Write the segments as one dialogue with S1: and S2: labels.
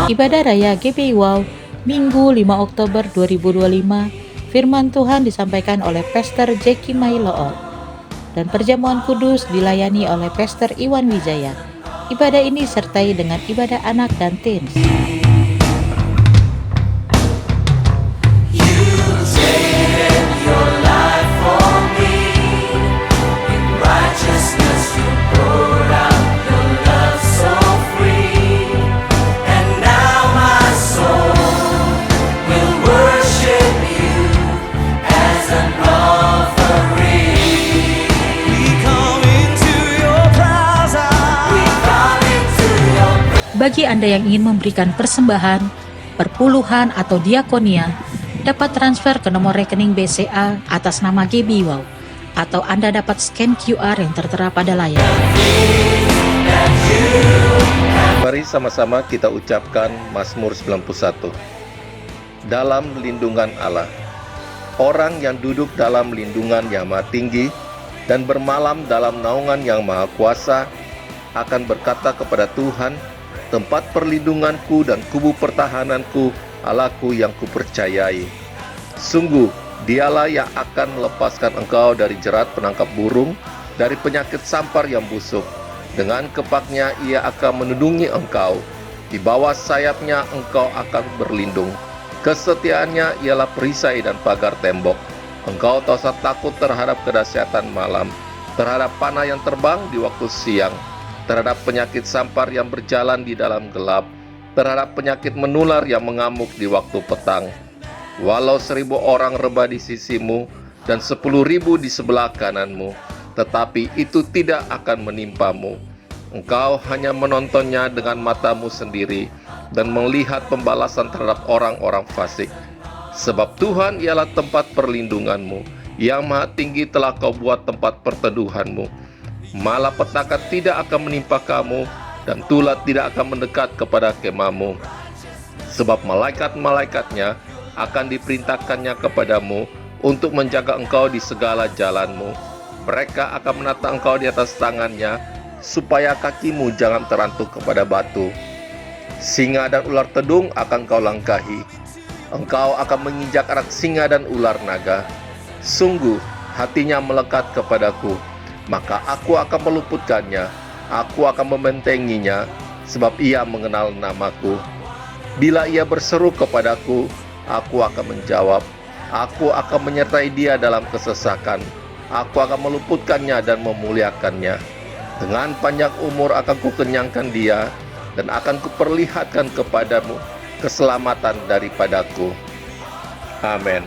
S1: Ibadah Raya GBI Wow, Minggu 5 Oktober 2025, firman Tuhan disampaikan oleh Pastor Jackie Mailoot, dan perjamuan kudus dilayani oleh Pastor Iwan Wijaya. Ibadah ini disertai dengan ibadah anak dan teens. Bagi Anda yang ingin memberikan persembahan, perpuluhan, atau diakonia, dapat transfer ke nomor rekening BCA atas nama GBI Wow, atau Anda dapat scan QR yang tertera pada layar.
S2: Mari sama-sama kita ucapkan Mazmur 91. Dalam lindungan Allah. Orang yang duduk dalam lindungan yang maha tinggi dan bermalam dalam naungan yang maha kuasa akan berkata kepada Tuhan, tempat perlindunganku dan kubu pertahananku, Allahku yang kupercayai. Sungguh, dialah yang akan melepaskan engkau dari jerat penangkap burung, dari penyakit sampar yang busuk. Dengan kepaknya ia akan melindungi engkau. Di bawah sayapnya engkau akan berlindung. Kesetiaannya ialah perisai dan pagar tembok. Engkau tak usah takut terhadap kedahsyatan malam, terhadap panah yang terbang di waktu siang, terhadap penyakit sampar yang berjalan di dalam gelap, terhadap penyakit menular yang mengamuk di waktu petang. Walau 1.000 orang rebah di sisimu dan 10.000 di sebelah kananmu, tetapi itu tidak akan menimpamu. Engkau hanya menontonnya dengan matamu sendiri dan melihat pembalasan terhadap orang-orang fasik. Sebab Tuhan ialah tempat perlindunganmu, yang maha tinggi telah kau buat tempat perteduhanmu. Malapetaka tidak akan menimpa kamu, dan tulah tidak akan mendekat kepada kemahmu. Sebab malaikat-malaikatnya akan diperintahkannya kepadamu untuk menjaga engkau di segala jalanmu. Mereka akan menata engkau di atas tangannya, supaya kakimu jangan terantuk kepada batu. Singa dan ular tedung akan kau langkahi. Engkau akan menginjak anak singa dan ular naga. Sungguh, hatinya melekat kepadaku, maka aku akan meluputkannya, aku akan membentenginya, sebab ia mengenal namaku. Bila ia berseru kepadaku, aku akan menjawab. Aku akan menyertai dia dalam kesesakan. Aku akan meluputkannya dan memuliakannya. Dengan panjang umur akan kukenyangkan dia, dan akan kuperlihatkan kepadamu keselamatan daripadaku. Amin.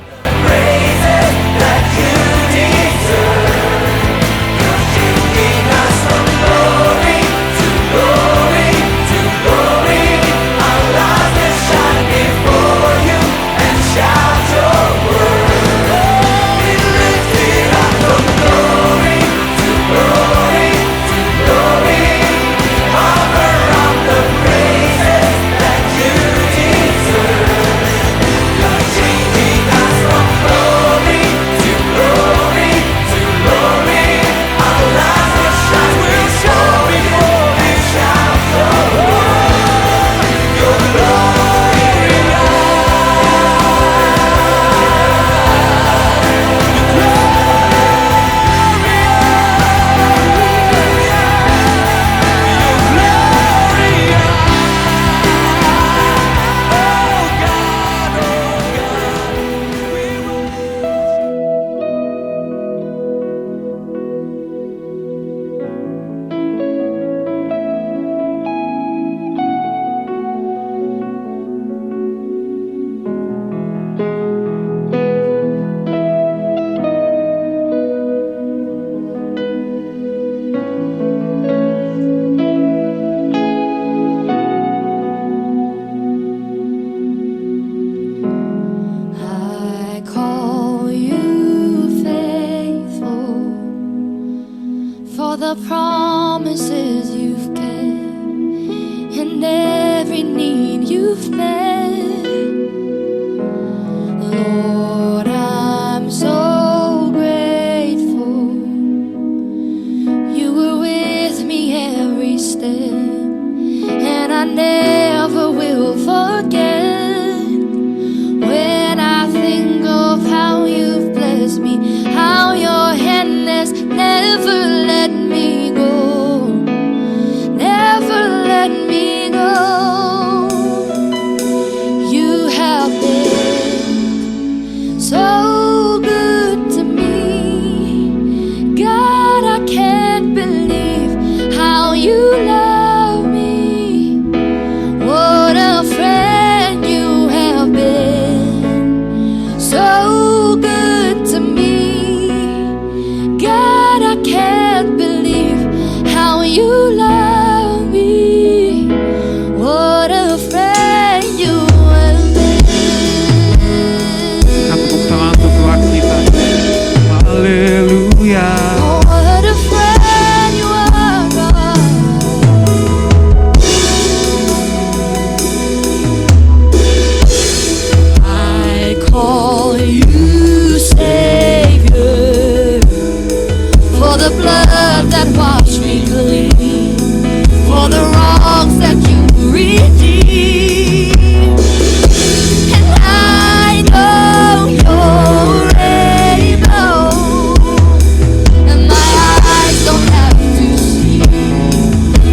S3: The promises you've kept and every need you've met, Lord, I'm so grateful. You were with me every step, and I never will forget. let me go. You have been so good to me. God, I can't believe how you love me. What a friend you have been. So good to me. God, I can't believe how you love me. What a friend you have been.
S4: Tepuk tangan untuk Tuhan kita. Haleluya.
S3: Oh, what a friend you are, God. I call you Savior, for the blood that washed me clean, for the wrongs that you redeemed. And I know you're able, and my eyes don't have to see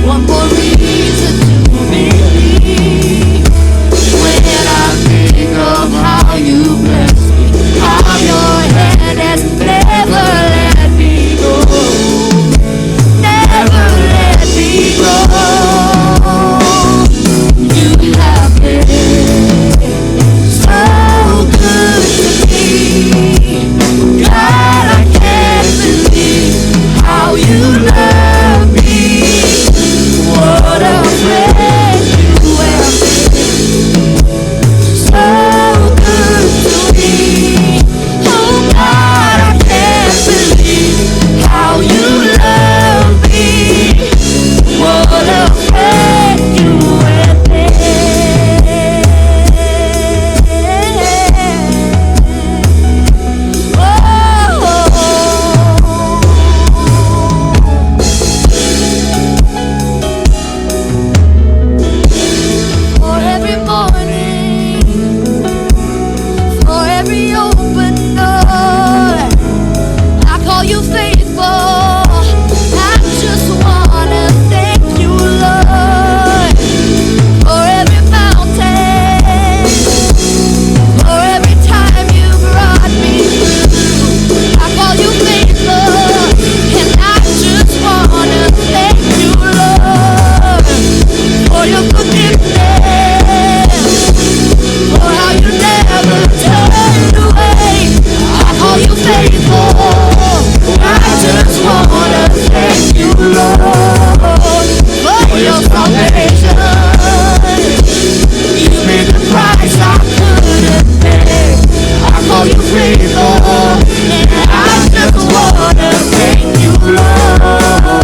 S3: one more reason to believe. When I think of how you bless me, how your hand has never let me go, never let me go. You have been so good to me. God, I can't believe how you love me. What a friend you have been. So good to me. Oh God, I can't believe how you love me. What a friend you have For every morning, for every open door, I call you faithful. I just wanna thank you, Lord, for every mountain, for every time you brought me through. I call you faithful, and I just wanna thank you, Lord, for your forgiveness, for how you never turned away. I call you faithful. I just wanna thank you, Lord, for your salvation. You paid the price I couldn't pay. I call you faithful, and I just wanna thank you, Lord.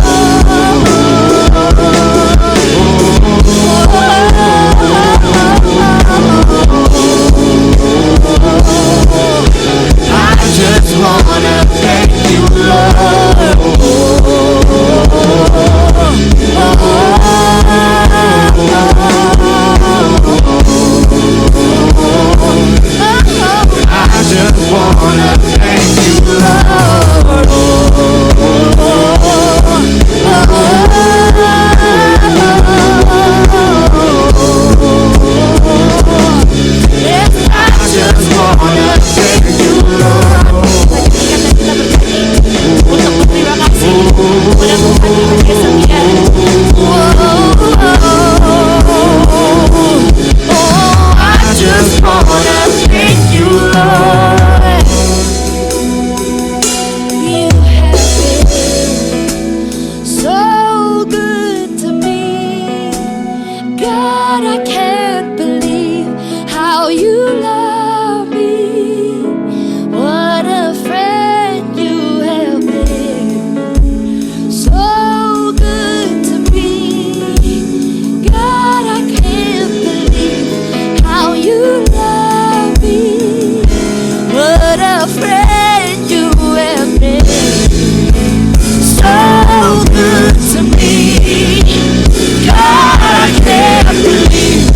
S3: I just wanna thank you, Lord. I just wanna thank you, Yes, I just wanna thank you, Lord. Untuk berterima kasih kepada Tuhan yang setia. I just wanna thank you, Lord. You have been so good to me. God, I can't believe how you love me. What a friend you have been. So good to me. God, I can't believe how you love me. What a friend you have been. So good to me. God, I can't believe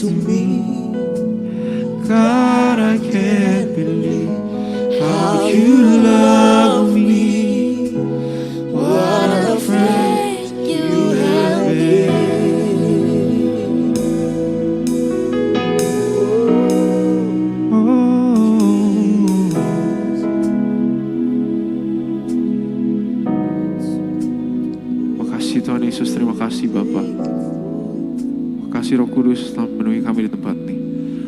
S4: to me. God, I can't believe how you love me. What a friend you have been. Makasih Tuhan Yesus, terima kasih Bapa. Makasih Roh Kudus telah memenuhi kami di tempat ini.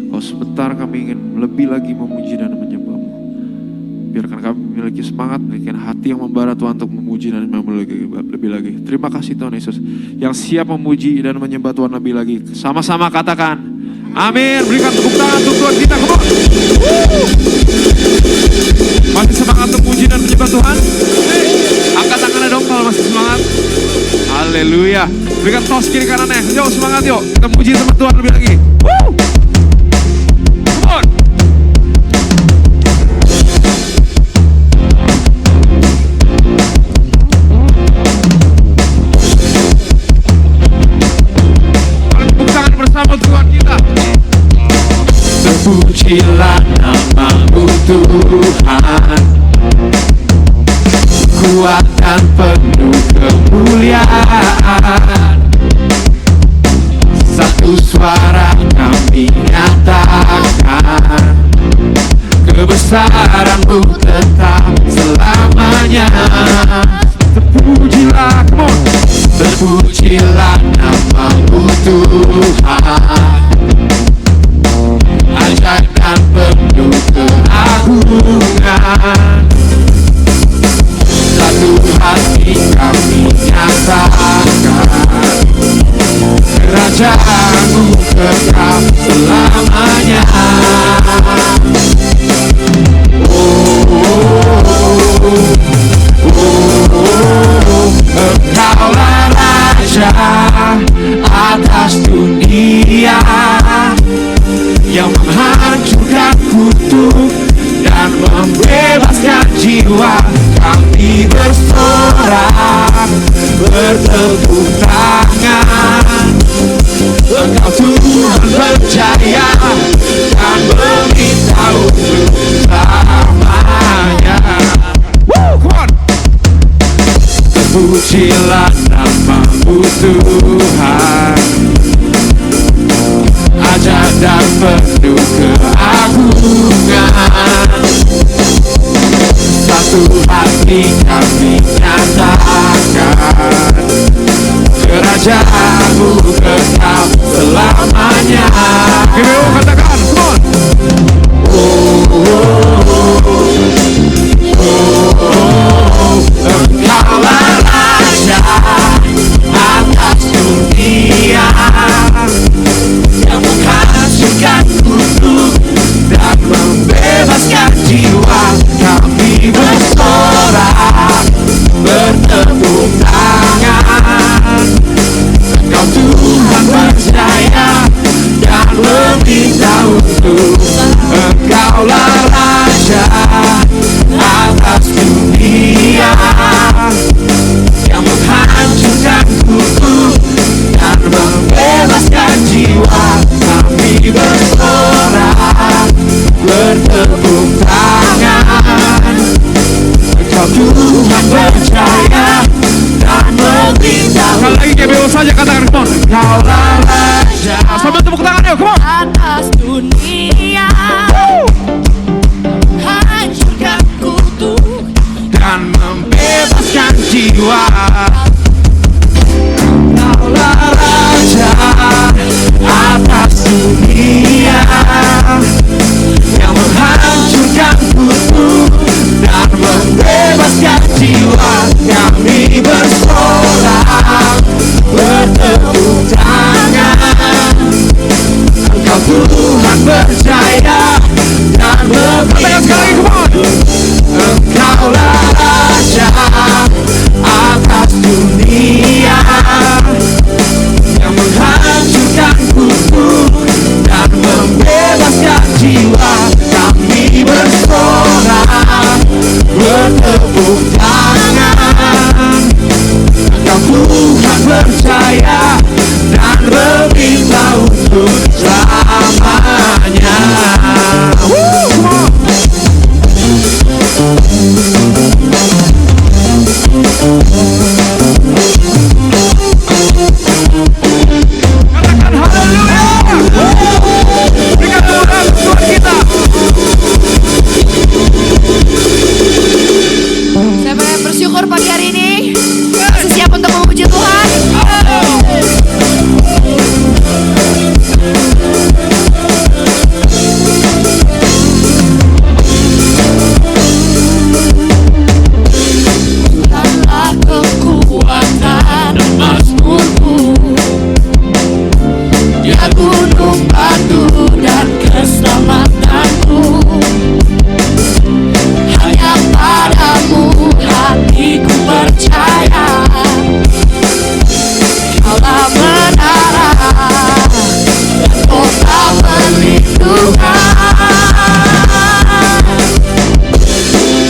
S4: Kalau sebentar kami ingin lebih lagi memuji dan menyembah-Mu. Biarkan kami memiliki semangat, memiliki hati yang membara Tuhan untuk memuji dan menyembah lebih lagi. Terima kasih Tuhan Yesus yang siap memuji dan menyembah Tuhan lebih lagi. Sama-sama katakan amin. Berikan tepuk tangan untuk Tuhan kita. Come on. Masih semangat untuk memuji dan menyembah Tuhan? Angkat tangannya dong kalau masih semangat. Haleluya. Berikan tos kiri kanannya. Yuk semangat yuk. Kita puji teman Tuhan lebih lagi. Woo! Come on. Tepuk tangan bersama Tuhan kita.
S3: Terpujilah nama-Mu Tuhan, kuat dan penuh kemuliaan. Satu suara kami nyatakan, kebesaran-Mu tetap selamanya.
S4: Terpujilah, come on.
S3: Terpujilah nama-Mu Tuhan, ajaib dan penuh keagungan. Satu hati kami nyatakan, kerajaan-Mu kekal selamanya. Engkaulah Raja atas dunia, yang menghancurkan kutuk dan membebaskan jiwa. Kami bersorak, bertepuk tangan. Engkau Tuhan percaya dan beritahu selamanya.
S4: Come on.
S3: Terpujilah nama-Mu Tuhan, ajaib dan penuh keagungan. Satu hati kami nyatakan, kerajaan-Mu kekal selamanya.
S4: GBO katakan, come on.
S3: Engkaulah Raja atas dunia, yang menghancurkan kutuk dan membebaskan jiwa. Kami bersorak, bertepuk tangan. Engkau Tuhan percaya dan meminta untuk. Engkaulah Raja atas dunia, yang menghancurkan kutuk dan membebaskan jiwa. Kami bersorak, bertepuk tangan. Engkau Tuhan percaya dan meminta.
S4: Sekali lagi GBO saja katakan, come on.
S3: Engkaulah Raja
S4: Sama tepuk tangan yuk, come on.
S3: atas dunia, hancurkan kutuk dan membebaskan jiwa. Engkaulah Raja atas dunia, yang menghancurkan kutuk dan membebaskan jiwa. Kami bersorak, bertepuk tangan. Engkau Tuhan percaya dan
S4: Katakan sekali lagi, come on.
S3: Engkaulah Raja atas dunia, selamanya. Katakan haleluya. Berikan tepuk tangan untuk Tuhan kita. Siapa yang bersyukur pagi hari ini? Masih siap untuk memuji Tuhan? Tuhanlah kekuatan Mazmurku, Dia gunung batu dan keselamatanku. Hanya padamu hatiku percaya, Kaulah menara dan kota perlindungan.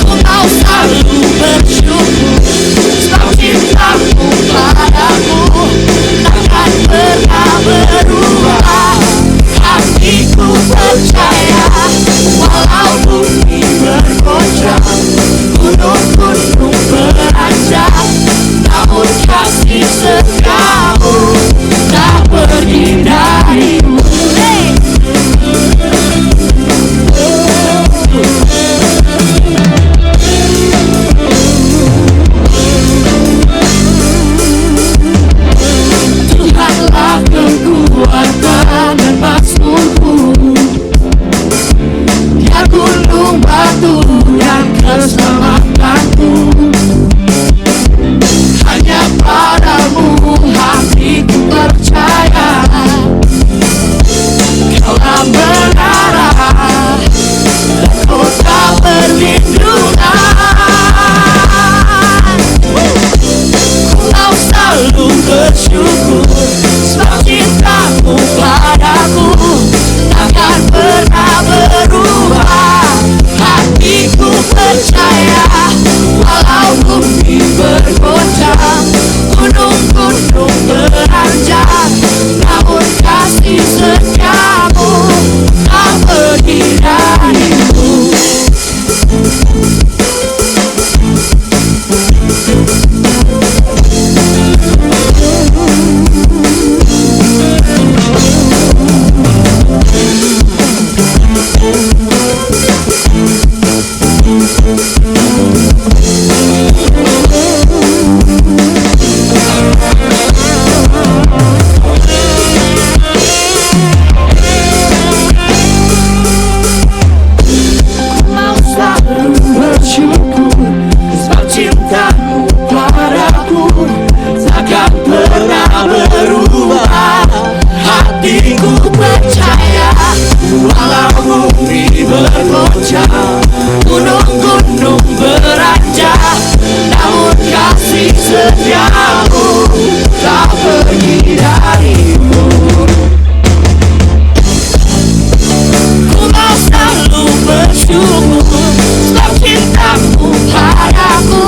S3: Ku mau selalu bersyukur, sebab cintamu padaku takkan pernah berubah. Hatiku percaya, walau bumi bergoncang, gunung-gunung beranjak, namun kasih setiamu tak pergi darimu. Tuhanlah kekuatan dan mazmurku, Dia gunung batu dan keselamatanku. Hanya padamu hatiku percaya, Kaulah menara dan kota perlindungan. Ku mau selalu bersyukur, sebab cintamu padaku takkan pernah berubah. Hatiku percaya, walau bumi bergoncang, gunung-gunung beranjak, namun kasih setiamu tak pergi darimu. Mau selalu bersyukur, sebab cintamu padaku takkan pernah berubah. Hatiku percaya, walau bumi bergoncang, gunung-gunung beranjak, namun kasih setiamu tak pergi darimu. Ku mau selalu bersyukur, sebab cintamu padaku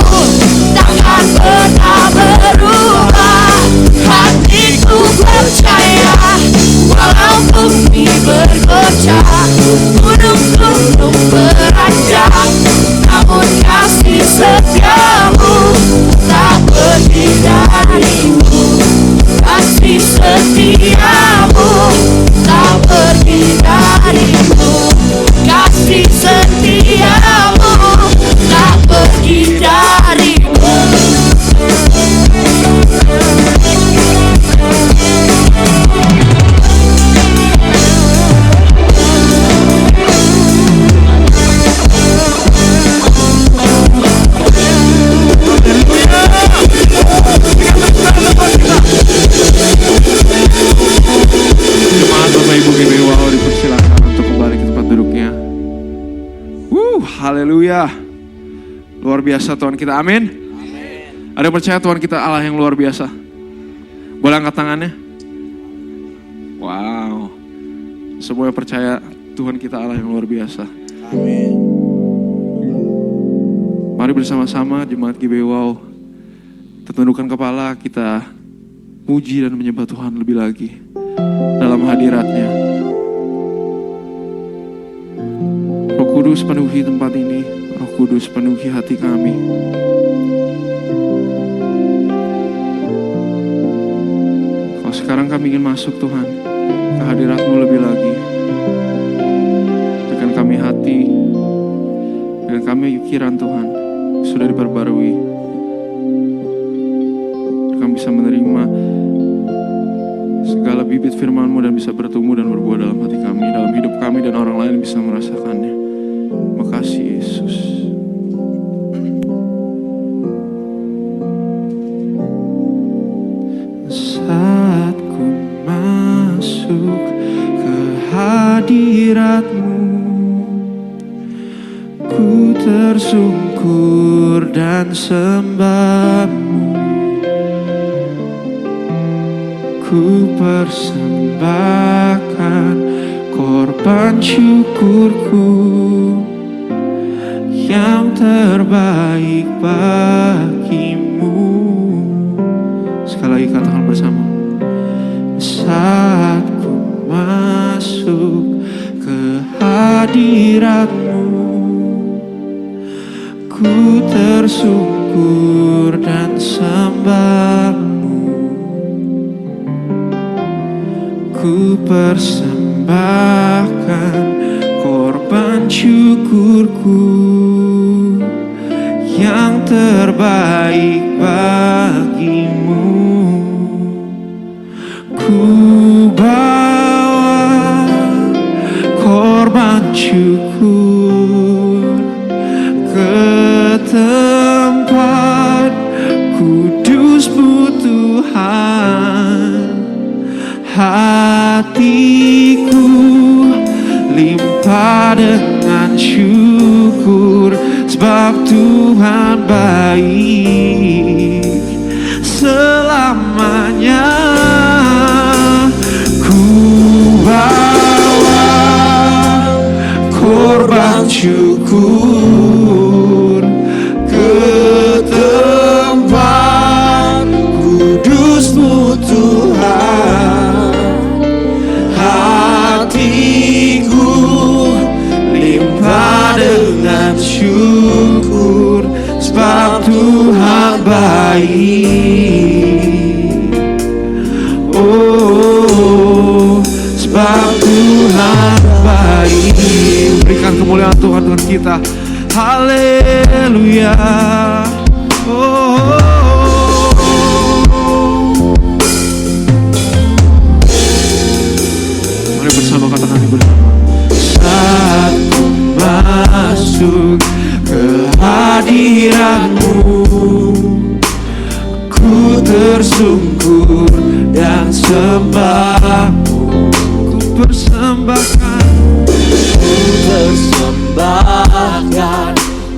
S3: takkan pernah berubah. Hatiku percaya, walau bumi bergoncang, gunung-gunung beranjak, namun kasih setiamu tak pergi darimu. Kasih setiamu tak pergi darimu. Kasih setiamu tak pergi darimu.
S4: Jemaat Bapak Ibu GBWAO dipersilakan untuk kembali ke tempat duduknya. Haleluya. Luar biasa Tuhan kita, amin. Ada yang percaya Tuhan kita Allah yang luar biasa? Boleh angkat tangannya? Wow. Semua yang percaya Tuhan kita Allah yang luar biasa.
S3: Amin.
S4: Mari bersama-sama jemaat GBWAO tundukkan kepala, kita puji dan menyembah Tuhan lebih lagi dalam hadirat-Nya. Kudus penuhi tempat ini, Roh Kudus penuhi hati kami. Kalau sekarang kami ingin masuk Tuhan ke hadirat-Mu lebih lagi, dengan kami hati, dengan kami pikiran Tuhan sudah diperbarui, kami bisa menerima segala bibit firman-Mu dan bisa bertumbuh dan berbuah dalam hati kami, dalam hidup kami, dan orang lain bisa merasakannya. Makasih Yesus. Saat ku masuk ke hadirat-Mu, ku tersungkur dan sembah-Mu. Ku persembahkan korban syukurku yang terbaik bagimu. Sekali lagi katakan bersama. Saat ku masuk ke hadirat-Mu, ku tersungkur dan sembah-Mu. Ku persembahkan korban syukurku yang terbaik bagimu. Ku bawa korban syukur ke tempat kudus-Mu Tuhan. Hatiku limpah dengan syukur, sebab Tuhan baik selamanya. Ku bawa korban syukur ke tempat kudus-Mu Tuhan. Hatiku limpah dengan syukur, sebab Tuhan baik. Oh, sebab Tuhan baik. Berikan kemuliaan Tuhan dengan kita. Haleluya. Oh. Bersama katakan bersama. Saat ku masuk ke hadirat-Mu, ku tersungkur dan sembah-Mu. Ku persembahkan,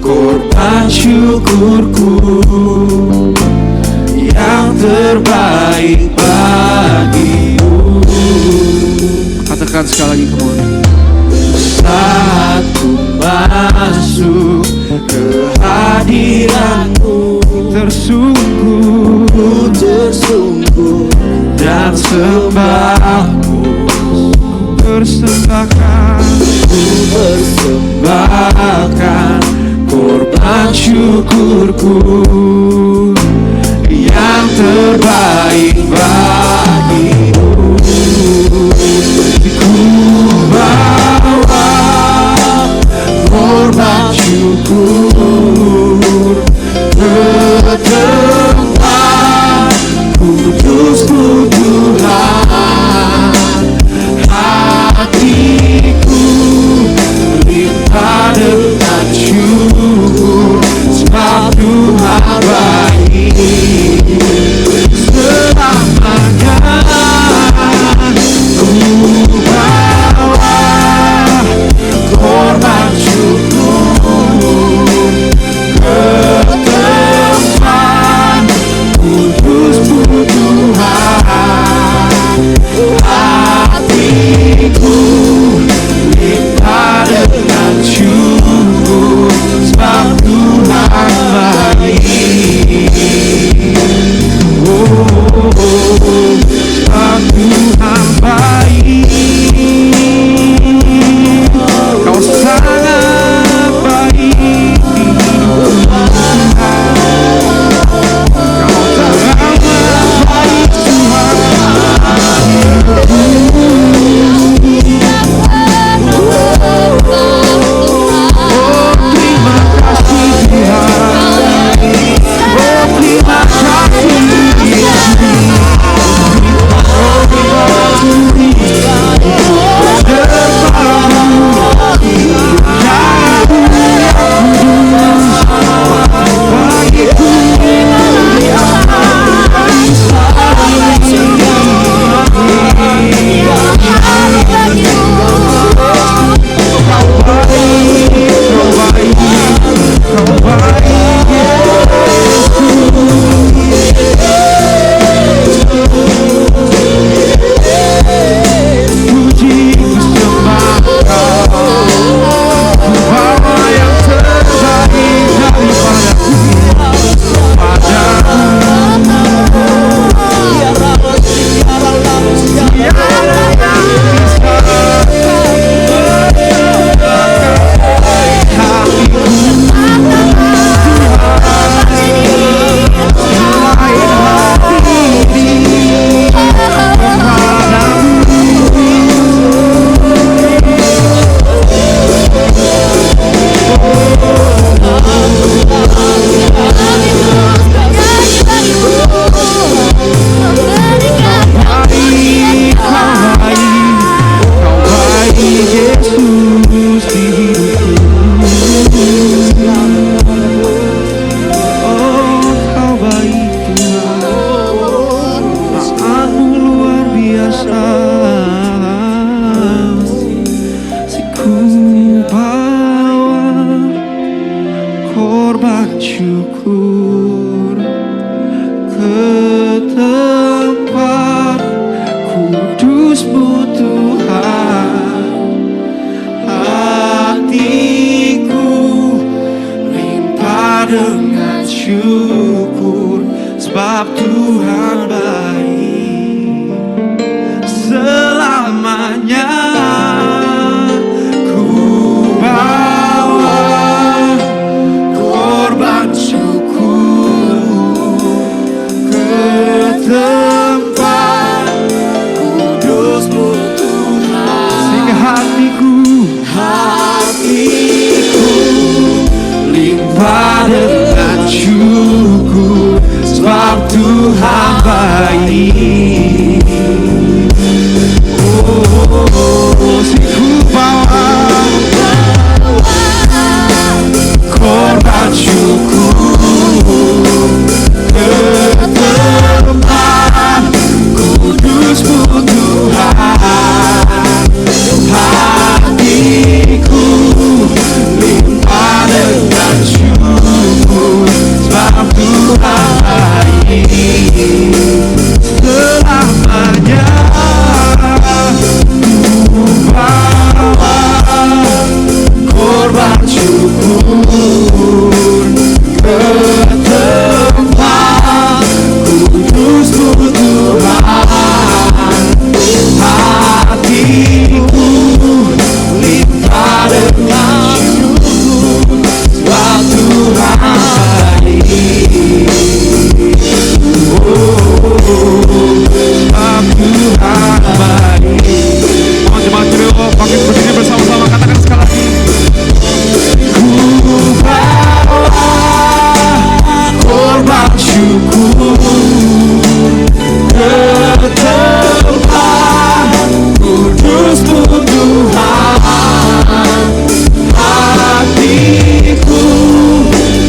S4: korban syukurku yang terbaik bagimu. Katakan sekali lagi kemudian. Saat ku masuk ke hadirat-Mu, tersungkur dan sembah-Mu. Ku persembahkan korban syukurku yang terbaik bagimu. Ku bawa korban syukur ke tempat kudus-Mu Tuhan. Hatiku limpah dengan syukur, sebab Tuhan baik selamanya. syukur ke tempat kudus-Mu Tuhan. Hatiku limpah dengan syukur, sebab Tuhan baik selamanya. Ku bawa korban syukur ke tempat kudus-Mu Tuhan. Sehingga hatiku limpah dengan syukur, sebab Tuhan baik. Ku bawa korban syukur ke tempat kudus-Mu Tuhan. Hatiku limpah dengan syukur, sebab Tuhan baik selamanya. Ku bawa korban syukur ke tempat kudus-Mu Tuhan. Hatiku limpah dengan syukur, sebab Tuhan baik. Sebab Tuhan baik. Mohon jemaat Trio bangkit berdiri bersama-sama, katakan sekali lagi. Ku bawa korban syukur ke tempat kudus-Mu Tuhan. Hatiku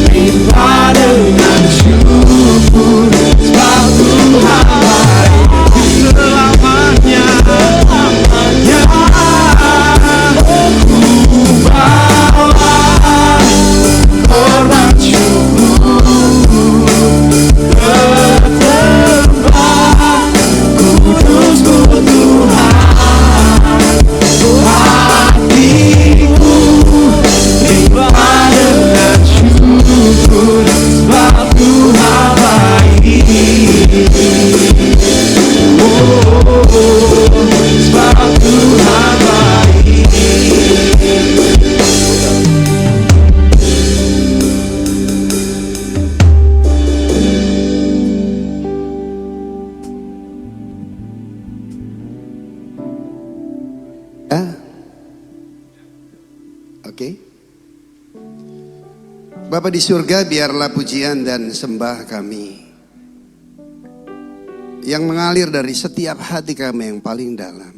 S4: limpah dengan syukur, sebab Tuhan baik selamanya. Ku bawa korban syukur ke tempat kudus-Mu Tuhan. Hatiku limpah dengan syukur, sebab Tuhan baik. Sebab Tuhan baik.
S5: Oke. Bapa di surga, biarlah pujian dan sembah kami yang mengalir dari setiap hati kami yang paling dalam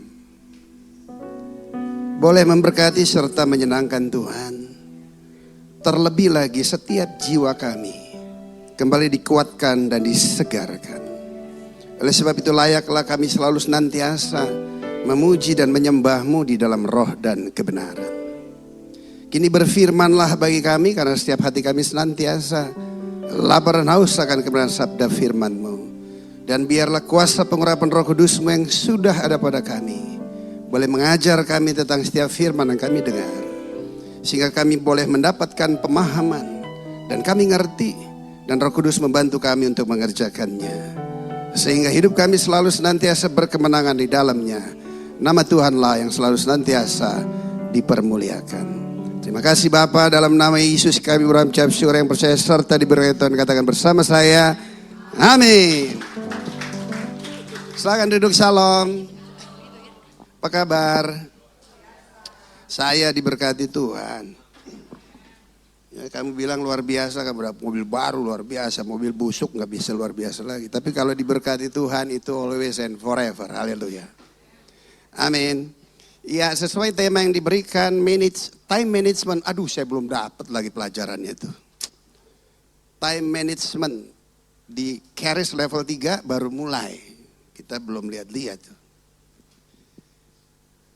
S5: boleh memberkati serta menyenangkan Tuhan. Terlebih lagi setiap jiwa kami kembali dikuatkan dan disegarkan. Oleh sebab itu layaklah kami selalu senantiasa memuji dan menyembah-Mu di dalam roh dan kebenaran. Kini berfirmanlah bagi kami, karena setiap hati kami senantiasa lapar dan haus akan kebenaran sabda firman-Mu. Dan biarlah kuasa pengurapan Roh Kudus-Mu yang sudah ada pada kami boleh mengajar kami tentang setiap firman yang kami dengar, sehingga kami boleh mendapatkan pemahaman dan kami ngerti, dan Roh Kudus membantu kami untuk mengerjakannya, sehingga hidup kami selalu senantiasa berkemenangan di dalamnya. Nama Tuhanlah yang selalu senantiasa dipermuliakan. Terima kasih Bapa, dalam nama Yesus kami berucap syukur yang percaya serta diberi Tuhan, katakan bersama saya, amin. Silakan duduk, shalom. Apa kabar? Saya diberkati Tuhan. Ya, kamu bilang luar biasa, kan berapa mobil baru luar biasa, mobil busuk nggak bisa luar biasa lagi. Tapi kalau diberkati Tuhan itu always and forever. Haleluya. Amin. Ya, sesuai tema yang diberikan, time management. Aduh, saya belum dapat lagi pelajarannya itu. Time management di Charis level 3 baru mulai. Kita belum lihat-lihat tuh.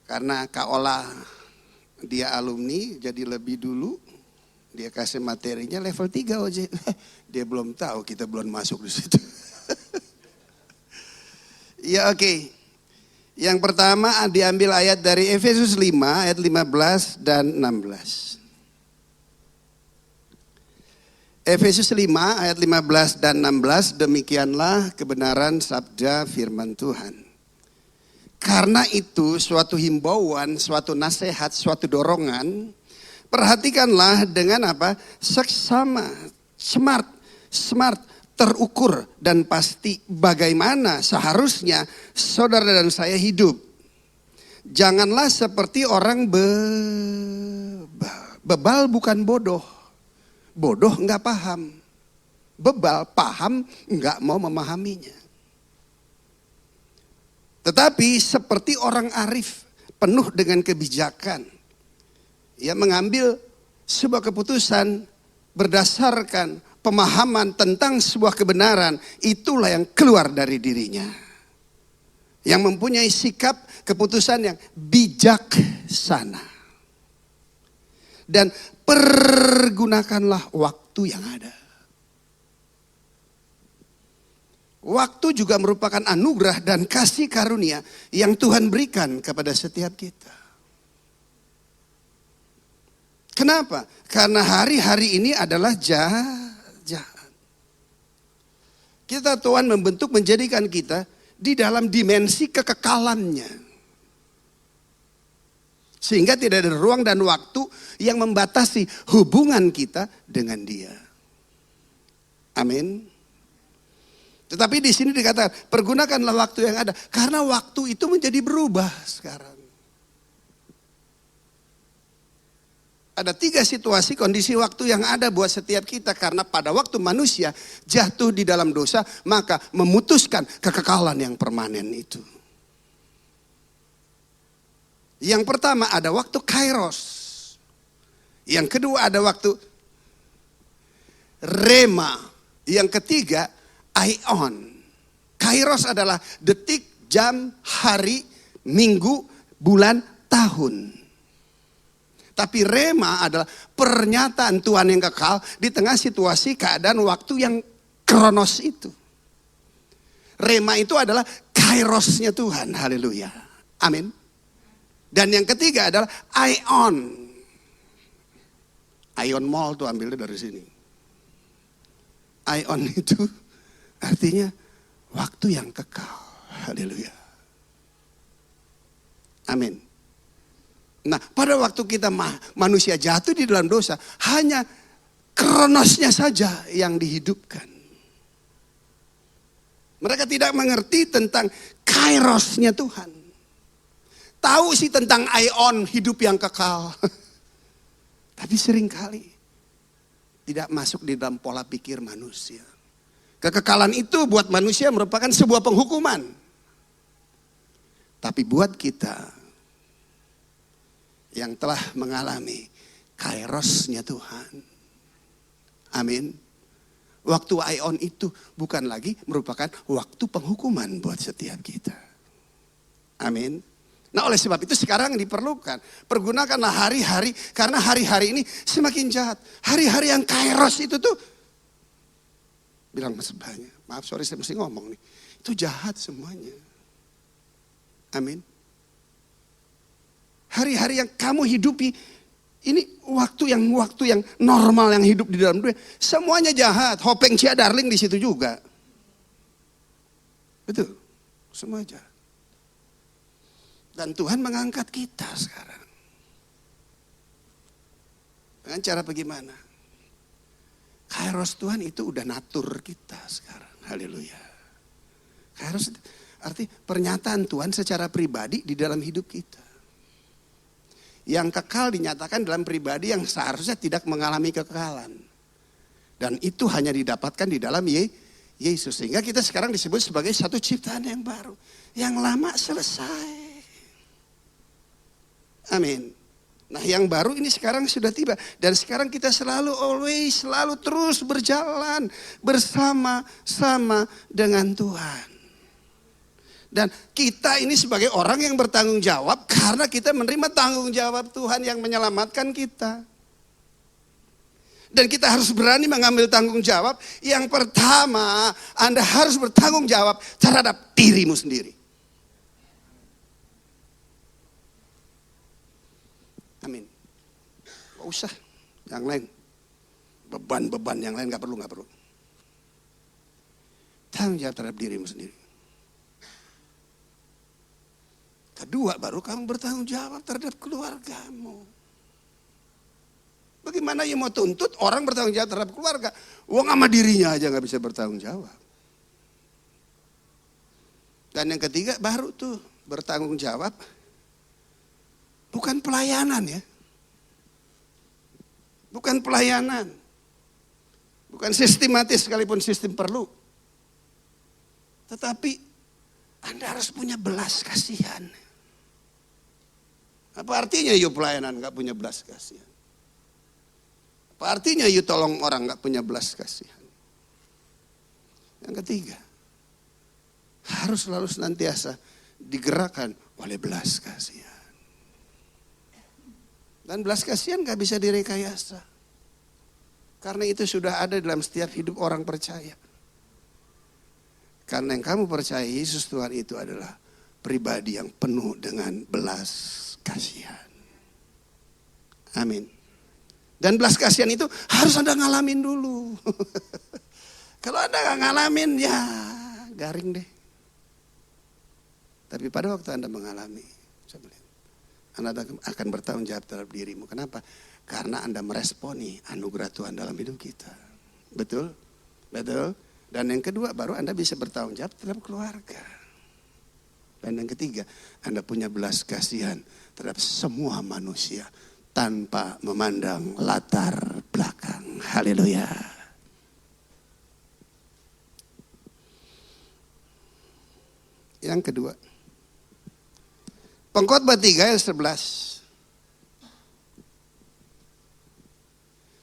S5: Karena Kak Ola dia alumni, jadi lebih dulu Dia kasih materinya level 3 OJ. Dia belum tahu kita belum masuk di situ. Ya oke. Yang pertama diambil ayat dari Efesus 5 ayat 15 dan 16. Efesus 5 ayat 15 dan 16, demikianlah kebenaran sabda firman Tuhan. Karena itu suatu himbauan, suatu nasihat, suatu dorongan, perhatikanlah dengan apa? Seksama, smart, terukur dan pasti bagaimana seharusnya saudara dan saya hidup. Janganlah seperti orang bebal bukan bodoh. Bodoh enggak paham. Bebal paham enggak mau memahaminya. Tetapi seperti orang arif penuh dengan kebijakan. Ia mengambil sebuah keputusan berdasarkan pemahaman tentang sebuah kebenaran. Itulah yang keluar dari dirinya. Yang mempunyai sikap keputusan yang bijaksana. Dan pergunakanlah waktu yang ada. Waktu juga merupakan anugerah dan kasih karunia yang Tuhan berikan kepada setiap kita. Kenapa? Karena hari-hari ini adalah jahat. Kita Tuhan membentuk menjadikan kita di dalam dimensi kekekalannya. Sehingga tidak ada ruang dan waktu yang membatasi hubungan kita dengan Dia. Amin. Tetapi di sini dikatakan, pergunakanlah waktu yang ada. Karena waktu itu menjadi berubah sekarang. Ada 3 situasi kondisi waktu yang ada buat setiap kita. Karena pada waktu manusia jatuh di dalam dosa, maka memutuskan kekekalan yang permanen itu. Yang pertama ada waktu kairos. Yang kedua ada waktu rema. Yang ketiga aion. Kairos adalah detik, jam, hari, minggu, bulan, tahun. Tapi rema adalah pernyataan Tuhan yang kekal di tengah situasi keadaan waktu yang kronos itu. Rema itu adalah kairosnya Tuhan. Haleluya. Amin. Dan yang ketiga adalah aion. Aion Mall tuh ambilnya dari sini. Aion itu artinya waktu yang kekal. Haleluya. Amin. Nah, pada waktu kita manusia jatuh di dalam dosa, hanya kronosnya saja yang dihidupkan. Mereka tidak mengerti tentang kairosnya Tuhan. Tahu sih tentang aion hidup yang kekal. Tapi seringkali tidak masuk di dalam pola pikir manusia. Kekekalan itu buat manusia merupakan sebuah penghukuman. Tapi buat kita yang telah mengalami kairosnya Tuhan. Amin. Waktu aion itu bukan lagi merupakan waktu penghukuman buat setiap kita. Amin. Nah oleh sebab itu sekarang diperlukan. Pergunakanlah hari-hari. Karena hari-hari ini semakin jahat. Hari-hari yang kairos itu tuh. Bilang sebahnya. Maaf sorry saya mesti ngomong nih. Itu jahat semuanya. Amin. Hari-hari yang kamu hidupi. Ini waktu yang normal yang hidup di dalam dunia. Semuanya jahat. Hopeng Cia Darling di situ juga. Betul. Semua jahat. Dan Tuhan mengangkat kita sekarang. Dengan cara bagaimana? Kairos Tuhan itu udah natur kita sekarang. Haleluya. Kairos arti pernyataan Tuhan secara pribadi di dalam hidup kita. Yang kekal dinyatakan dalam pribadi yang seharusnya tidak mengalami kekekalan. Dan itu hanya didapatkan di dalam Yesus. Sehingga kita sekarang disebut sebagai satu ciptaan yang baru. Yang lama selesai. Amin. Nah yang baru ini sekarang sudah tiba. Dan sekarang kita selalu terus berjalan bersama-sama dengan Tuhan. Dan kita ini sebagai orang yang bertanggung jawab karena kita menerima tanggung jawab Tuhan yang menyelamatkan kita. Dan kita harus berani mengambil tanggung jawab. Yang pertama, Anda harus bertanggung jawab terhadap dirimu sendiri. Amin. Gak usah yang lain. Beban-beban yang lain gak perlu. Tanggung jawab terhadap dirimu sendiri. Kedua, baru kamu bertanggung jawab terhadap keluargamu. Bagaimana yang mau tuntut orang bertanggung jawab terhadap keluarga? Uang sama dirinya aja gak bisa bertanggung jawab. Dan yang ketiga baru tuh bertanggung jawab. Bukan pelayanan ya. Bukan pelayanan. Bukan sistematis sekalipun sistem perlu. Tetapi Anda harus punya belas kasihan. Apa artinya you pelayanan gak punya belas kasihan? Apa artinya you tolong orang gak punya belas kasihan? Yang ketiga, harus selalu senantiasa digerakkan oleh belas kasihan. Dan belas kasihan gak bisa direkayasa. Karena itu sudah ada dalam setiap hidup orang percaya. Karena yang kamu percaya Yesus Tuhan itu adalah pribadi yang penuh dengan belas kasihan. Amin. Dan belas kasihan itu harus Anda ngalamin dulu. Kalau Anda gak ngalamin ya garing deh. Tapi pada waktu Anda mengalami, Anda akan bertanggung jawab terhadap dirimu. Kenapa? Karena Anda meresponi anugerah Tuhan dalam hidup kita. Betul? Betul? Dan yang kedua baru Anda bisa bertanggung jawab terhadap keluarga. Dan yang ketiga, Anda punya belas kasihan terhadap semua manusia tanpa memandang latar belakang. Haleluya. Yang kedua, Pengkhotbah 3 ayat 11.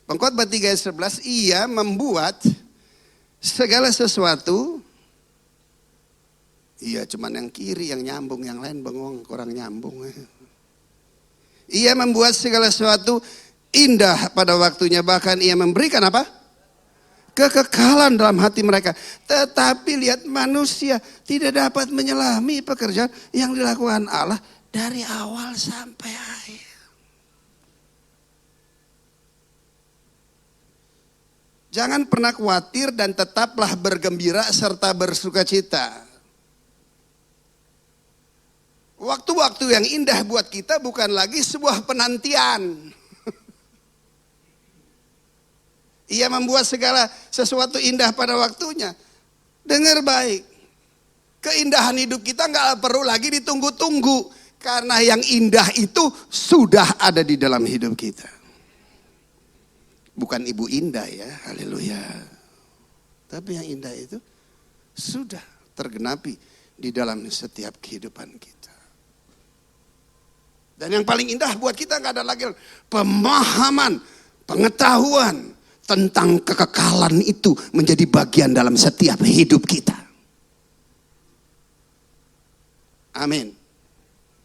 S5: Pengkhotbah 3 ayat 11, ia membuat segala sesuatu. Iya, cuman yang kiri yang nyambung, yang lain bengong, kurang nyambung. Ia membuat segala sesuatu indah pada waktunya, bahkan ia memberikan apa? Kekekalan dalam hati mereka. Tetapi lihat, manusia tidak dapat menyelami pekerjaan yang dilakukan Allah dari awal sampai akhir. Jangan pernah khawatir dan tetaplah bergembira serta bersukacita. Waktu-waktu yang indah buat kita bukan lagi sebuah penantian. Ia membuat segala sesuatu indah pada waktunya. Dengar baik. Keindahan hidup kita nggak perlu lagi ditunggu-tunggu. Karena yang indah itu sudah ada di dalam hidup kita. Bukan ibu indah ya, haleluya. Tapi yang indah itu sudah tergenapi di dalam setiap kehidupan kita. Dan yang paling indah buat kita gak ada lagi pemahaman, pengetahuan tentang kekekalan itu menjadi bagian dalam setiap hidup kita. Amin.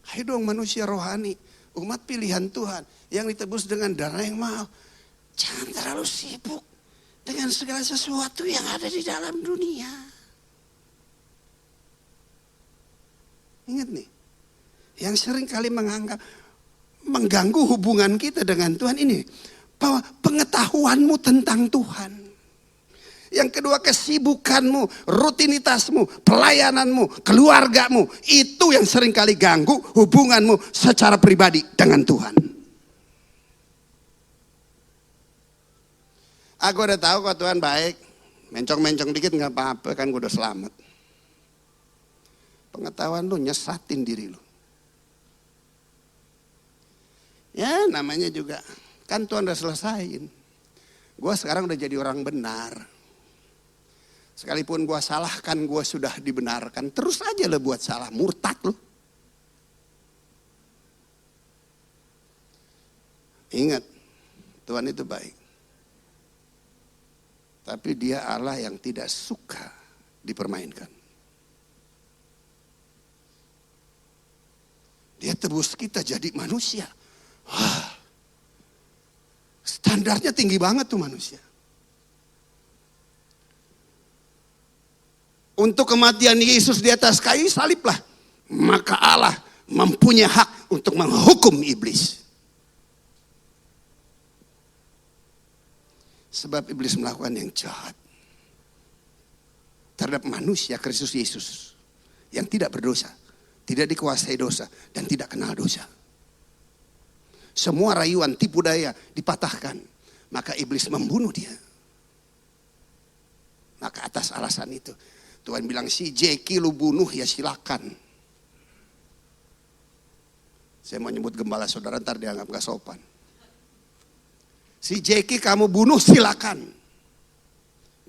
S5: Hai dong manusia rohani, umat pilihan Tuhan yang ditebus dengan darah yang mahal. Jangan terlalu sibuk dengan segala sesuatu yang ada di dalam dunia. Ingat nih. Yang sering kali mengganggu hubungan kita dengan Tuhan ini. Bahwa pengetahuanmu tentang Tuhan. Yang kedua kesibukanmu, rutinitasmu, pelayananmu, keluargamu. Itu yang sering kali ganggu hubunganmu secara pribadi dengan Tuhan. Aku udah tahu kok Tuhan baik. Mencong-mencong dikit gak apa-apa kan gue udah selamat. Pengetahuan lu nyesatin diri lu. Ya namanya juga, kan Tuhan udah selesaiin. Gue sekarang udah jadi orang benar. Sekalipun gue salah kan gue sudah dibenarkan. Terus aja lo buat salah, murtad lo. Ingat, Tuhan itu baik. Tapi dia Allah yang tidak suka dipermainkan. Dia tebus kita jadi manusia. Wah, Standarnya tinggi banget tuh manusia. Untuk kematian Yesus di atas kayu salib lah, maka Allah mempunyai hak untuk menghukum iblis. Sebab iblis melakukan yang jahat terhadap manusia Kristus Yesus yang tidak berdosa, tidak dikuasai dosa, dan tidak kenal dosa. Semua rayuan tipu daya dipatahkan, maka iblis membunuh dia. Maka atas alasan itu Tuhan bilang, si Jeki lu bunuh ya silakan. Saya mau nyebut gembala saudara, ntar dianggap gak sopan. Si Jeki kamu bunuh silakan.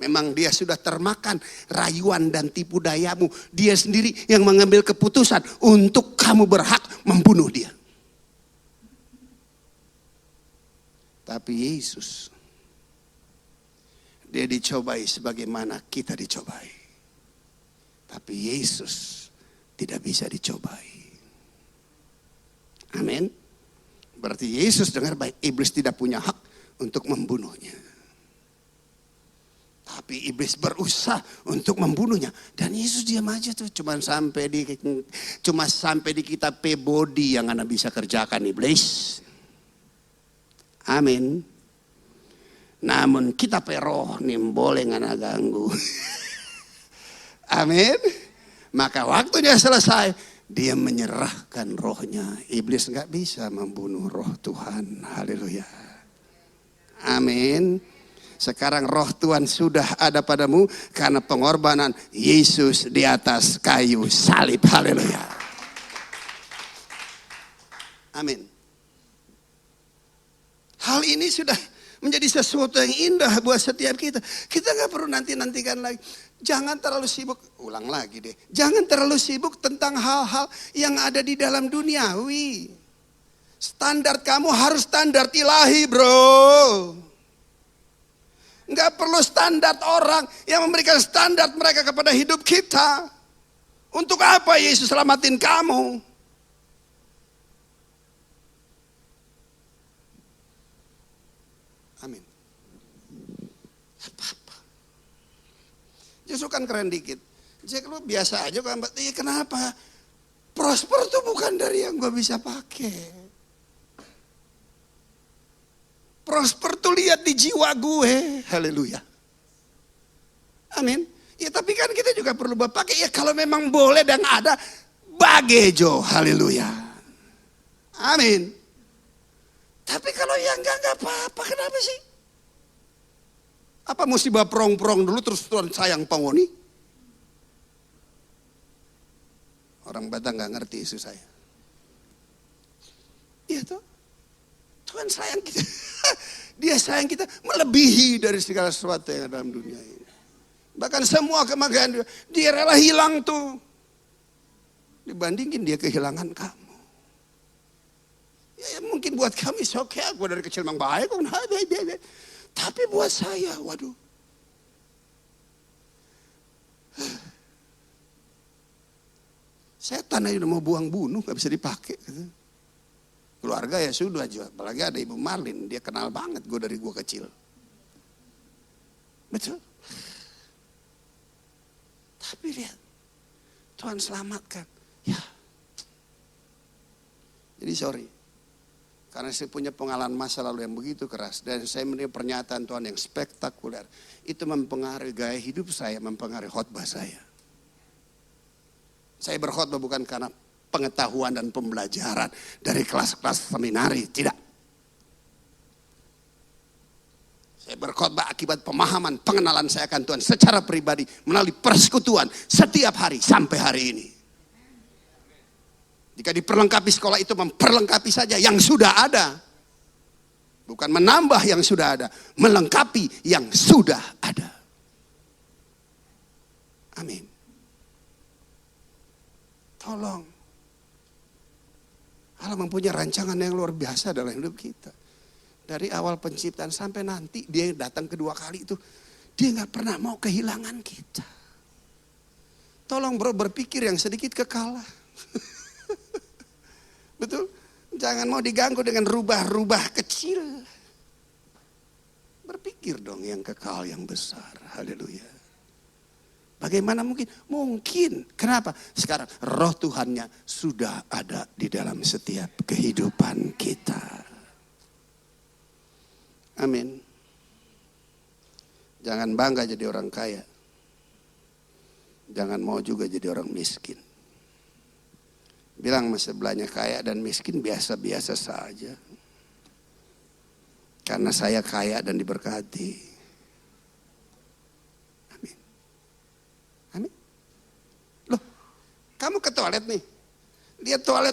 S5: Memang dia sudah termakan rayuan dan tipu dayamu. Dia sendiri yang mengambil keputusan untuk kamu berhak membunuh dia. Tapi Yesus, dia dicobai sebagaimana kita dicobai. Tapi Yesus tidak bisa dicobai. Amin. Berarti Yesus dengar baik, iblis tidak punya hak untuk membunuhnya. Tapi iblis berusaha untuk membunuhnya. Dan Yesus diam aja tuh. Cuma sampai di kitab P-body yang Anda bisa kerjakan iblis. Amin. Namun kita peroh nih boleh ngana ganggu. Amin. Maka waktunya selesai, dia menyerahkan rohnya. Iblis nggak bisa membunuh roh Tuhan. Haleluya. Amin. Sekarang roh Tuhan sudah ada padamu karena pengorbanan Yesus di atas kayu salib. Haleluya. Amin. Hal ini sudah menjadi sesuatu yang indah buat setiap kita. Kita nggak perlu nantikan lagi. Jangan terlalu sibuk, ulang lagi deh. Jangan terlalu sibuk tentang hal-hal yang ada di dalam duniawi. Standar kamu harus standar ilahi, bro. Nggak perlu standar orang yang memberikan standar mereka kepada hidup kita. Untuk apa Yesus selamatin kamu? Amin. Apa-apa. Justru kan keren dikit. Jack lu biasa aja kan. Iya kenapa? Prosper tuh bukan dari yang gue bisa pakai. Prosper tuh lihat di jiwa gue. Haleluya. Amin. Ya tapi kan kita juga perlu pakai. Ya kalau memang boleh dan ada. Bagejo. Haleluya. Amin. Tapi kalau yang enggak apa-apa. Kenapa sih? Apa musibah prong-prong dulu terus Tuhan sayang pengoni? Orang Batak nggak ngerti isu saya. Iya tuh. Tuhan sayang kita. Dia sayang kita melebihi dari segala sesuatu yang ada dalam dunia ini. Bahkan semua kemagahan dia rela hilang tuh. Dibandingin dia kehilangan kamu. Ya mungkin buat kami oke, gue dari kecil memang baik. Tapi buat saya, waduh. Setan aja udah mau bunuh, gak bisa dipakai. Keluarga ya sudah aja, apalagi ada Ibu Marlin, dia kenal banget gue dari gue kecil. Betul. Tapi lihat, Tuhan selamatkan. Ya. Jadi sorry. Karena saya punya pengalaman masa lalu yang begitu keras. Dan saya menerima pernyataan Tuhan yang spektakuler. Itu mempengaruhi gaya hidup saya, mempengaruhi khotbah saya. Saya berkhotbah bukan karena pengetahuan dan pembelajaran dari kelas-kelas seminari. Tidak. Saya berkhotbah akibat pemahaman, pengenalan saya akan Tuhan secara pribadi. Melalui persekutuan setiap hari sampai hari ini. Jika diperlengkapi sekolah itu memperlengkapi saja yang sudah ada. Bukan menambah yang sudah ada. Melengkapi yang sudah ada. Amin. Tolong. Allah mempunyai rancangan yang luar biasa dalam hidup kita. Dari awal penciptaan sampai nanti dia datang kedua kali itu. Dia gak pernah mau kehilangan kita. Tolong bro berpikir yang sedikit kekalah. Betul? Jangan mau diganggu dengan rubah-rubah kecil. Berpikir dong yang kekal, yang besar. Haleluya. Bagaimana mungkin? Mungkin. Kenapa? Sekarang roh Tuhannya sudah ada di dalam setiap kehidupan kita. Amin. Jangan bangga jadi orang kaya. Jangan mau juga jadi orang miskin. Bilang sama sebelahnya, kaya dan miskin biasa-biasa saja. Karena saya kaya dan diberkati. Amin. Amin. Loh, kamu ke toilet nih. Lihat toilet,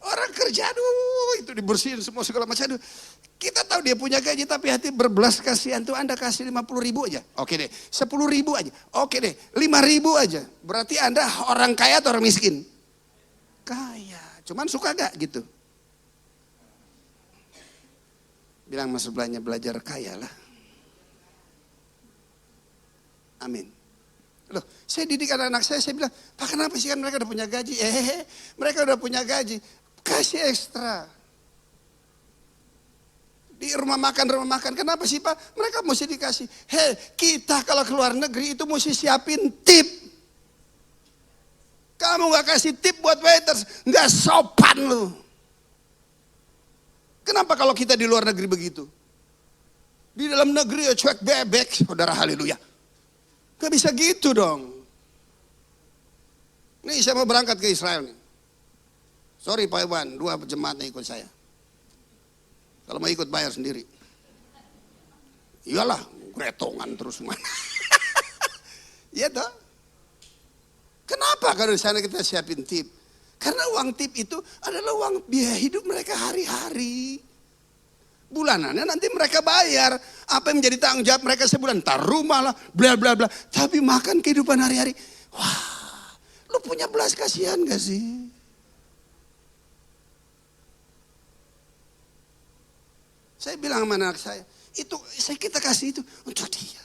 S5: orang kerja, aduh, itu dibersihin semua segala macam. Aduh. Kita tahu dia punya gaji tapi hati berbelas kasihan tuh, Anda kasih 50.000 aja. Oke deh, 10.000 aja. Oke deh, 5.000 aja. Berarti Anda orang kaya atau orang miskin? Kaya. Cuman suka gak gitu? Bilang sama sebelahnya, belajar kaya lah. Amin. Loh, saya didik anak-anak saya bilang, Pak kenapa sih, kan mereka udah punya gaji? Mereka udah punya gaji. Kasih ekstra. Di rumah makan. Kenapa sih Pak? Mereka mesti dikasih. Kita kalau keluar negeri itu mesti siapin tip. Kamu gak kasih tip buat waiters, gak sopan lu. Kenapa kalau kita di luar negeri begitu? Di dalam negeri ya cuek bebek, saudara, haleluya. Gak bisa gitu dong. Nih saya mau berangkat ke Israel nih. Sorry Pak Iwan, 2 jemaatnya ikut saya. Kalau mau ikut bayar sendiri. Iyalah, gretongan terus mana. Iya toh. Kenapa kalau di sana kita siapin tip? Karena uang tip itu adalah uang biaya hidup mereka hari-hari. Bulanannya nanti mereka bayar. Apa yang menjadi tanggung jawab mereka sebulan? Entar rumah lah, bla bla bla. Tapi makan kehidupan hari-hari. Wah, lu punya belas kasihan gak sih? Saya bilang sama anak saya, kita kasih itu untuk dia.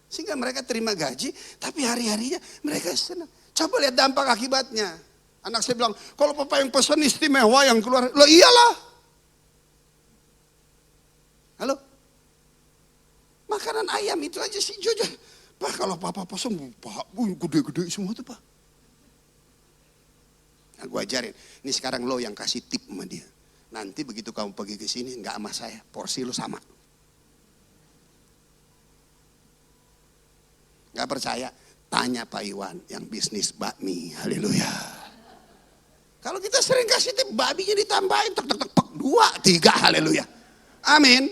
S5: Sehingga mereka terima gaji, tapi hari-harinya mereka senang. Coba lihat dampak akibatnya. Anak saya bilang, kalau papa yang pesan istimewa yang keluar, loh iyalah. Halo? Makanan ayam itu aja sih, jujur. Pak kalau papa pesan, Pak, gede-gede semua tuh Pak. Nah, gue ajarin, ini sekarang lo yang kasih tip sama dia. Nanti begitu kamu pergi ke sini, enggak sama saya, porsi lo sama. Enggak percaya? Tanya Pak Iwan yang bisnis bakmi. Haleluya. Kalau kita sering kasih tip, babinya ditambahin tek 2, 3. Haleluya. Amin.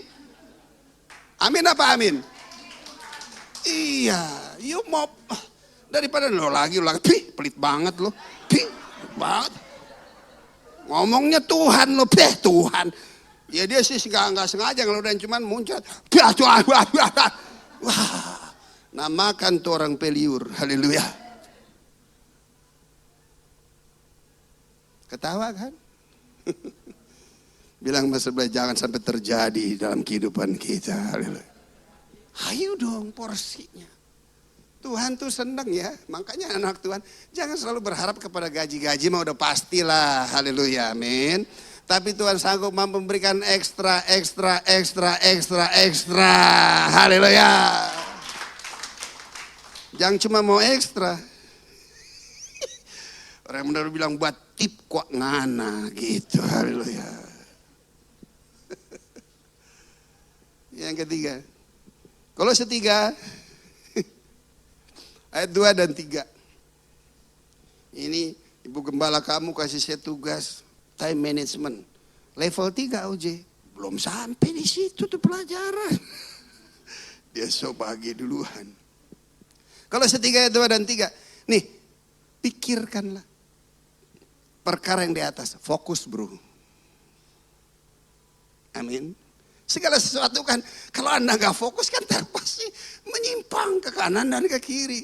S5: Amin apa amin? Iya, you mau daripada lo lagi pelit banget lo. Pelit banget. Ngomongnya Tuhan lo, Tuhan. Ya dia sih enggak sengaja ngeludahin, cuman muncul. Wah. Namakan tuh orang peliur. Haleluya. Ketawa kan? Bilang mas sebelah, jangan sampai terjadi dalam kehidupan kita. Haleluya. Ayo dong porsinya. Tuhan tuh senang ya. Makanya anak Tuhan jangan selalu berharap kepada gaji-gaji, mah udah pastilah. Haleluya. Amin. Tapi Tuhan sanggup memberikan ekstra. Haleluya. Jangan cuma mau ekstra. Orang benar bilang buat tip kok ngana gitu. Haleluya. Yang ketiga. Kolose 3 ayat 2 dan 3. Ini Ibu Gembala kamu kasih saya tugas time management. Level 3 OJ. Belum sampai di situ tuh pelajaran. Dia so bahagia duluan. Kalau 3 ayat 2 dan 3. Nih, pikirkanlah perkara yang di atas. Fokus bro. Amin. Segala sesuatu kan, kalau Anda gak fokus kan pasti menyimpang ke kanan dan ke kiri.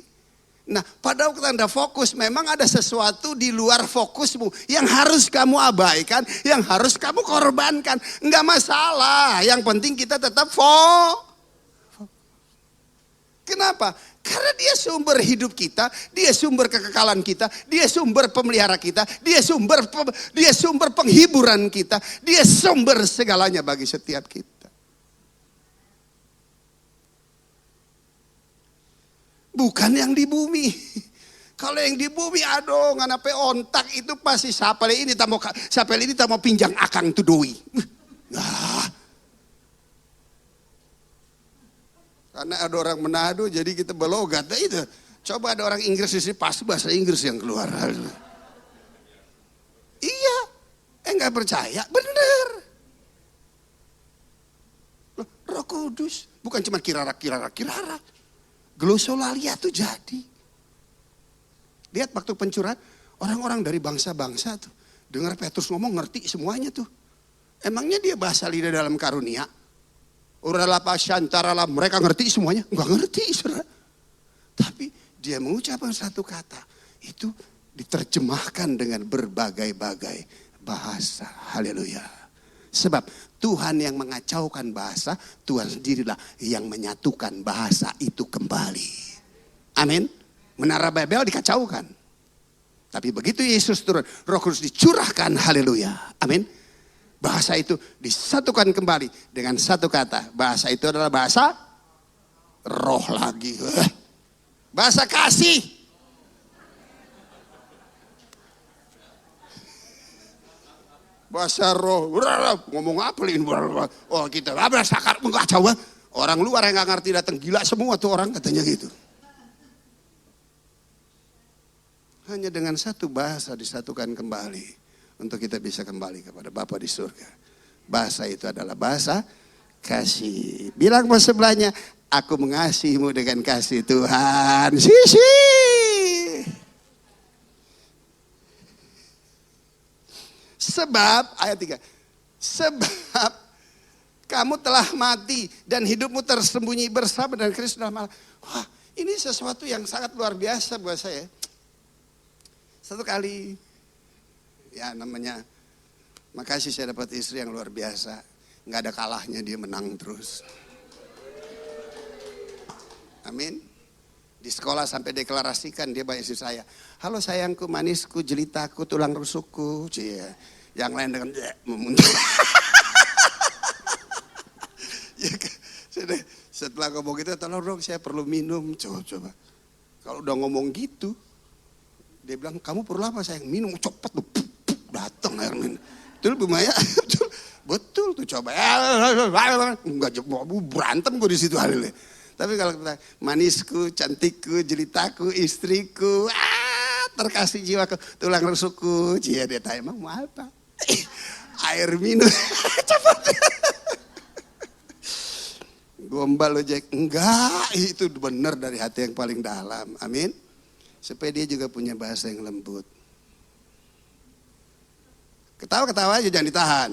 S5: Nah, pada waktu Anda fokus, memang ada sesuatu di luar fokusmu yang harus kamu abaikan, yang harus kamu korbankan. Enggak masalah, yang penting kita tetap Kenapa? Karena dia sumber hidup kita, dia sumber kekekalan kita, dia sumber pemelihara kita, dia sumber penghiburan kita, dia sumber segalanya bagi setiap kita. bukan yang di bumi. Kalau yang di bumi aduh nganape ontak itu pasti sapel ini tamo pinjang akang tu doi. Nah. Karena ada orang Manado jadi kita belogat itu. Coba ada orang Inggris di sini pasti bahasa Inggris yang keluar. Iya. Enggak percaya, benar. Roh Kudus bukan cuma kirara. Glosolalia tuh jadi. Lihat waktu pencurahan, orang-orang dari bangsa-bangsa tuh dengar Petrus ngomong ngerti semuanya tuh. Emangnya dia bahasa lidah dalam karunia? Urala pasyantara lah, mereka ngerti semuanya? Enggak ngerti, saudara. Tapi dia mengucapkan satu kata, itu diterjemahkan dengan berbagai-bagai bahasa. Haleluya. Sebab Tuhan yang mengacaukan bahasa, Tuhan sendirilah yang menyatukan bahasa itu kembali. Amin. Menara Babel dikacaukan. Tapi begitu Yesus turun, Roh Kudus dicurahkan, haleluya. Amin. Bahasa itu disatukan kembali dengan satu kata. Bahasa itu adalah bahasa roh lagi. Bahasa kasih. Bahasa roh. Ngomong apa ini? Oh kita sakar mengacau. Orang luar yang gak ngerti datang gila semua tuh orang katanya gitu. Hanya dengan satu bahasa disatukan kembali untuk kita bisa kembali kepada Bapa di surga. Bahasa itu adalah bahasa kasih. Bilang sama sebelahnya, aku mengasihimu dengan kasih Tuhan. Sisi. Sebab, ayat 3. Sebab kamu telah mati dan hidupmu tersembunyi bersama dengan Kristus dalam Allah. Wah, ini sesuatu yang sangat luar biasa buat saya. Satu kali, ya namanya, makasih saya dapat istri yang luar biasa. Nggak ada kalahnya, dia menang terus. Amin. Di sekolah sampai deklarasikan dia banyak istri saya. Halo sayangku, manisku, jelitaku, tulang rusukku. Cie. Yang lain dengan memuntah. Ya, setelah ngomong gitu, tolong dong saya perlu minum. Coba. Kalau udah ngomong gitu, dia bilang, kamu perlu apa sayang? Minum, cepet tuh, datang air minum. Betul Bu Maya? Betul tuh coba. Enggak berantem gue di situ halilnya. Tapi kalau kita manisku, cantikku, jelitaku, istriku, terkasih jiwaku, tulang rusukku. Dia tanya, emang mau apa? Air minum. Cepat. Gombal lo Jack. Enggak, itu benar dari hati yang paling dalam. Amin. Supaya dia juga punya bahasa yang lembut. Ketawa-ketawa aja jangan ditahan.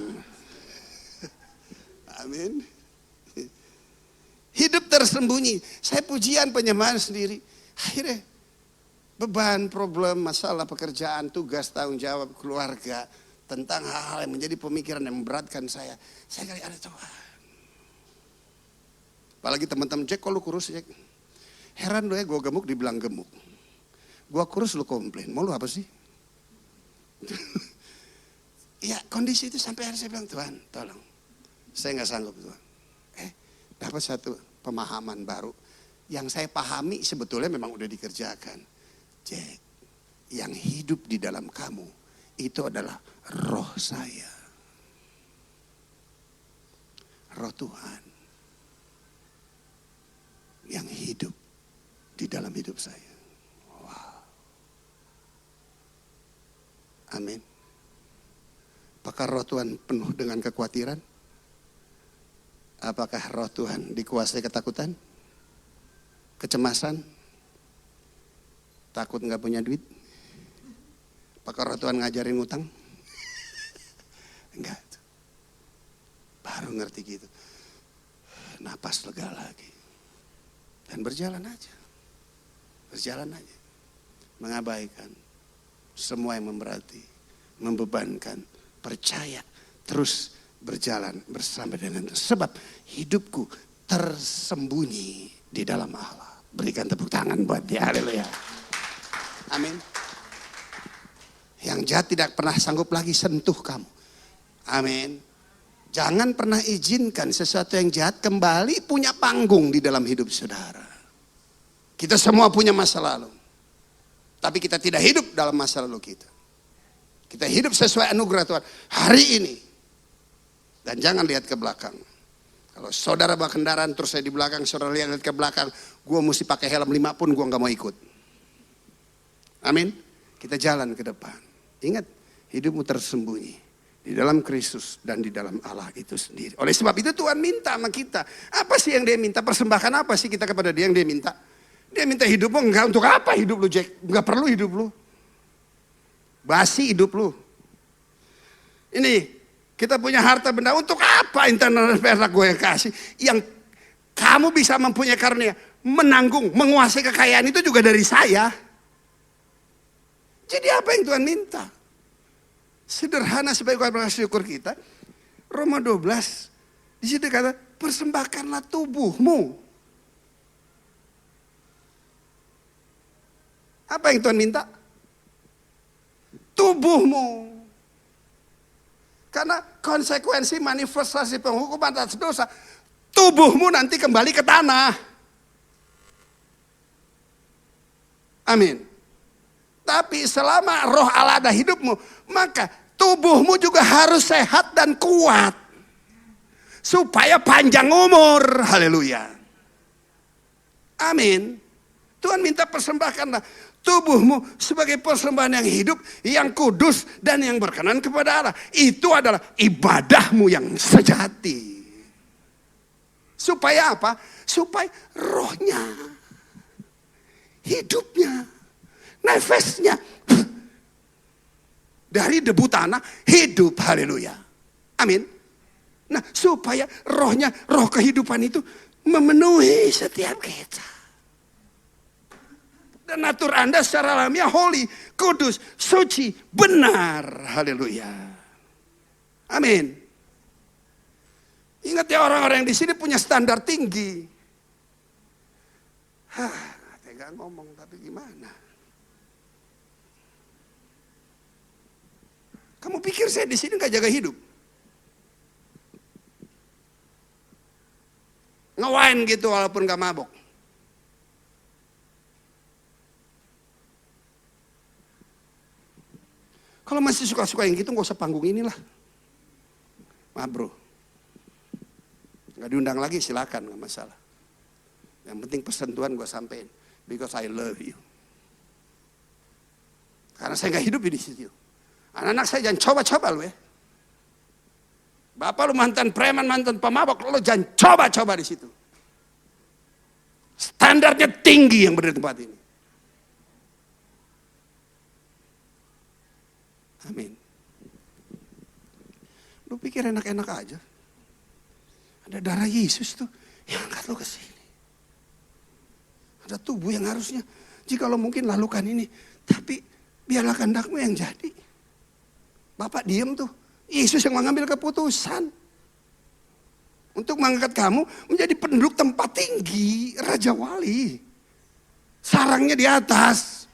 S5: Amin. Hidup tersembunyi. Saya pujian penyembahan sendiri. Akhirnya beban, problem, masalah pekerjaan, tugas, tanggung jawab, keluarga. Tentang hal-hal yang menjadi pemikiran yang memberatkan saya. Saya kali ada Tuhan. Apalagi teman-teman, Jack kok lu kurus Jack? Heran lu ya gue gemuk dibilang gemuk. Gua kurus lu komplain, mau lu apa sih? Ya kondisi itu sampai hari saya bilang, Tuhan tolong. Saya gak sanggup Tuhan. Dapat satu pemahaman baru. Yang saya pahami sebetulnya memang udah dikerjakan. Jack, yang hidup di dalam kamu, itu adalah roh saya. Roh Tuhan. Yang hidup di dalam hidup saya. Amin. Apakah roh Tuhan penuh dengan kekhawatiran? Apakah roh Tuhan dikuasai ketakutan? Kecemasan? Takut nggak punya duit? Apakah roh Tuhan ngajarin ngutang? Enggak. Baru ngerti gitu. Napas lega lagi. Dan berjalan aja. Berjalan aja. Mengabaikan semua yang memberati, membebankan, percaya, terus berjalan bersama dengan sebab hidupku tersembunyi di dalam Allah. Berikan tepuk tangan buat dia, haleluya. Amin. Yang jahat tidak pernah sanggup lagi sentuh kamu. Amin. Jangan pernah izinkan sesuatu yang jahat kembali punya panggung di dalam hidup saudara. Kita semua punya masa lalu. Tapi kita tidak hidup dalam masa lalu kita. Kita hidup sesuai anugerah Tuhan hari ini. Dan jangan lihat ke belakang. Kalau saudara bawa kendaraan terus saya di belakang, saudara lihat ke belakang, gue mesti pakai helm 5 pun gue gak mau ikut. Amin. Kita jalan ke depan. Ingat, hidupmu tersembunyi di dalam Kristus dan di dalam Allah itu sendiri. Oleh sebab itu Tuhan minta sama kita. Apa sih yang dia minta? Persembahkan apa sih kita kepada dia yang dia minta? Dia minta hidupmu, enggak untuk apa hidup lu Jack? Enggak perlu hidup lu. Basi hidup lu. Ini, kita punya harta benda, untuk apa intan dan perak gue yang kasih? Yang kamu bisa mempunyai karunia, menanggung, menguasai kekayaan itu juga dari saya. Jadi apa yang Tuhan minta? Sederhana sebagai ungkapan syukur kita. Roma 12, di situ kata, persembahkanlah tubuhmu. Apa yang Tuhan minta? Tubuhmu. Karena konsekuensi manifestasi penghukuman atas dosa, tubuhmu nanti kembali ke tanah. Amin. Tapi selama roh Allah ada hidupmu, maka tubuhmu juga harus sehat dan kuat. Supaya panjang umur. Haleluya. Amin. Tuhan minta persembahkanlah tubuhmu sebagai persembahan yang hidup, yang kudus, dan yang berkenan kepada Allah. Itu adalah ibadahmu yang sejati. Supaya apa? Supaya rohnya, hidupnya, nefasnya dari debu tanah hidup. Haleluya. Amin. Nah, supaya rohnya, roh kehidupan itu memenuhi setiap kita. Dan natur Anda secara alamiah holy, kudus, suci, benar. Haleluya. Amin. Ingat ya, orang-orang yang di sini punya standar tinggi. Tega ngomong tapi gimana? Kamu pikir saya di sini nggak jaga hidup? Ngewain gitu walaupun gak mabok. Kalau masih suka-suka yang gitu gak usah panggung inilah. Maaf bro. Gak diundang lagi silakan, gak masalah. Yang penting pesan Tuhan gue sampein. Because I love you. Karena saya gak hidup di situ. Anak-anak saya jangan coba-coba lu ya. Bapak lu mantan preman, mantan pemabok, lu jangan coba-coba di situ. Standarnya tinggi yang berada di tempat ini. Amin. Lu pikir enak-enak aja? Ada darah Yesus tuh yang angkat lu ke sini. Ada tubuh yang harusnya, jika lo mungkin lakukan ini, tapi biarlah kehendakmu yang jadi. Bapak diam tuh. Yesus yang mengambil keputusan untuk mengangkat kamu menjadi penduduk tempat tinggi, Raja Wali. Sarangnya di atas.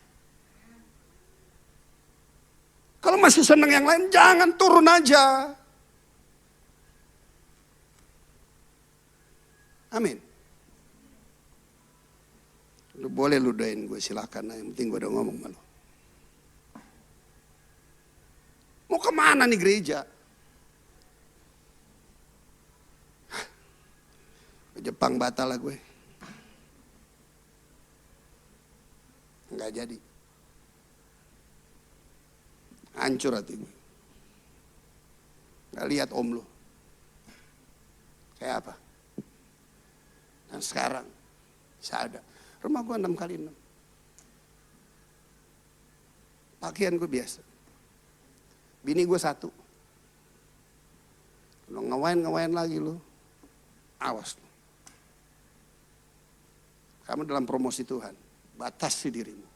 S5: Kalau masih senang yang lain, jangan turun aja. Amin. Lu boleh lu doain gue, silakan. Yang penting gue udah ngomong sama lu. Mau kemana nih gereja? Ke Jepang batal lah gue. Enggak jadi. Hancur hati gue. Gak lihat om lu. Kayak apa? Dan sekarang bisa ada. Rumah gue 6x6. Pakaian gue biasa. Bini gue 1. Lo ngawain lagi lu. Awas lu. Kamu dalam promosi Tuhan. Batasi dirimu.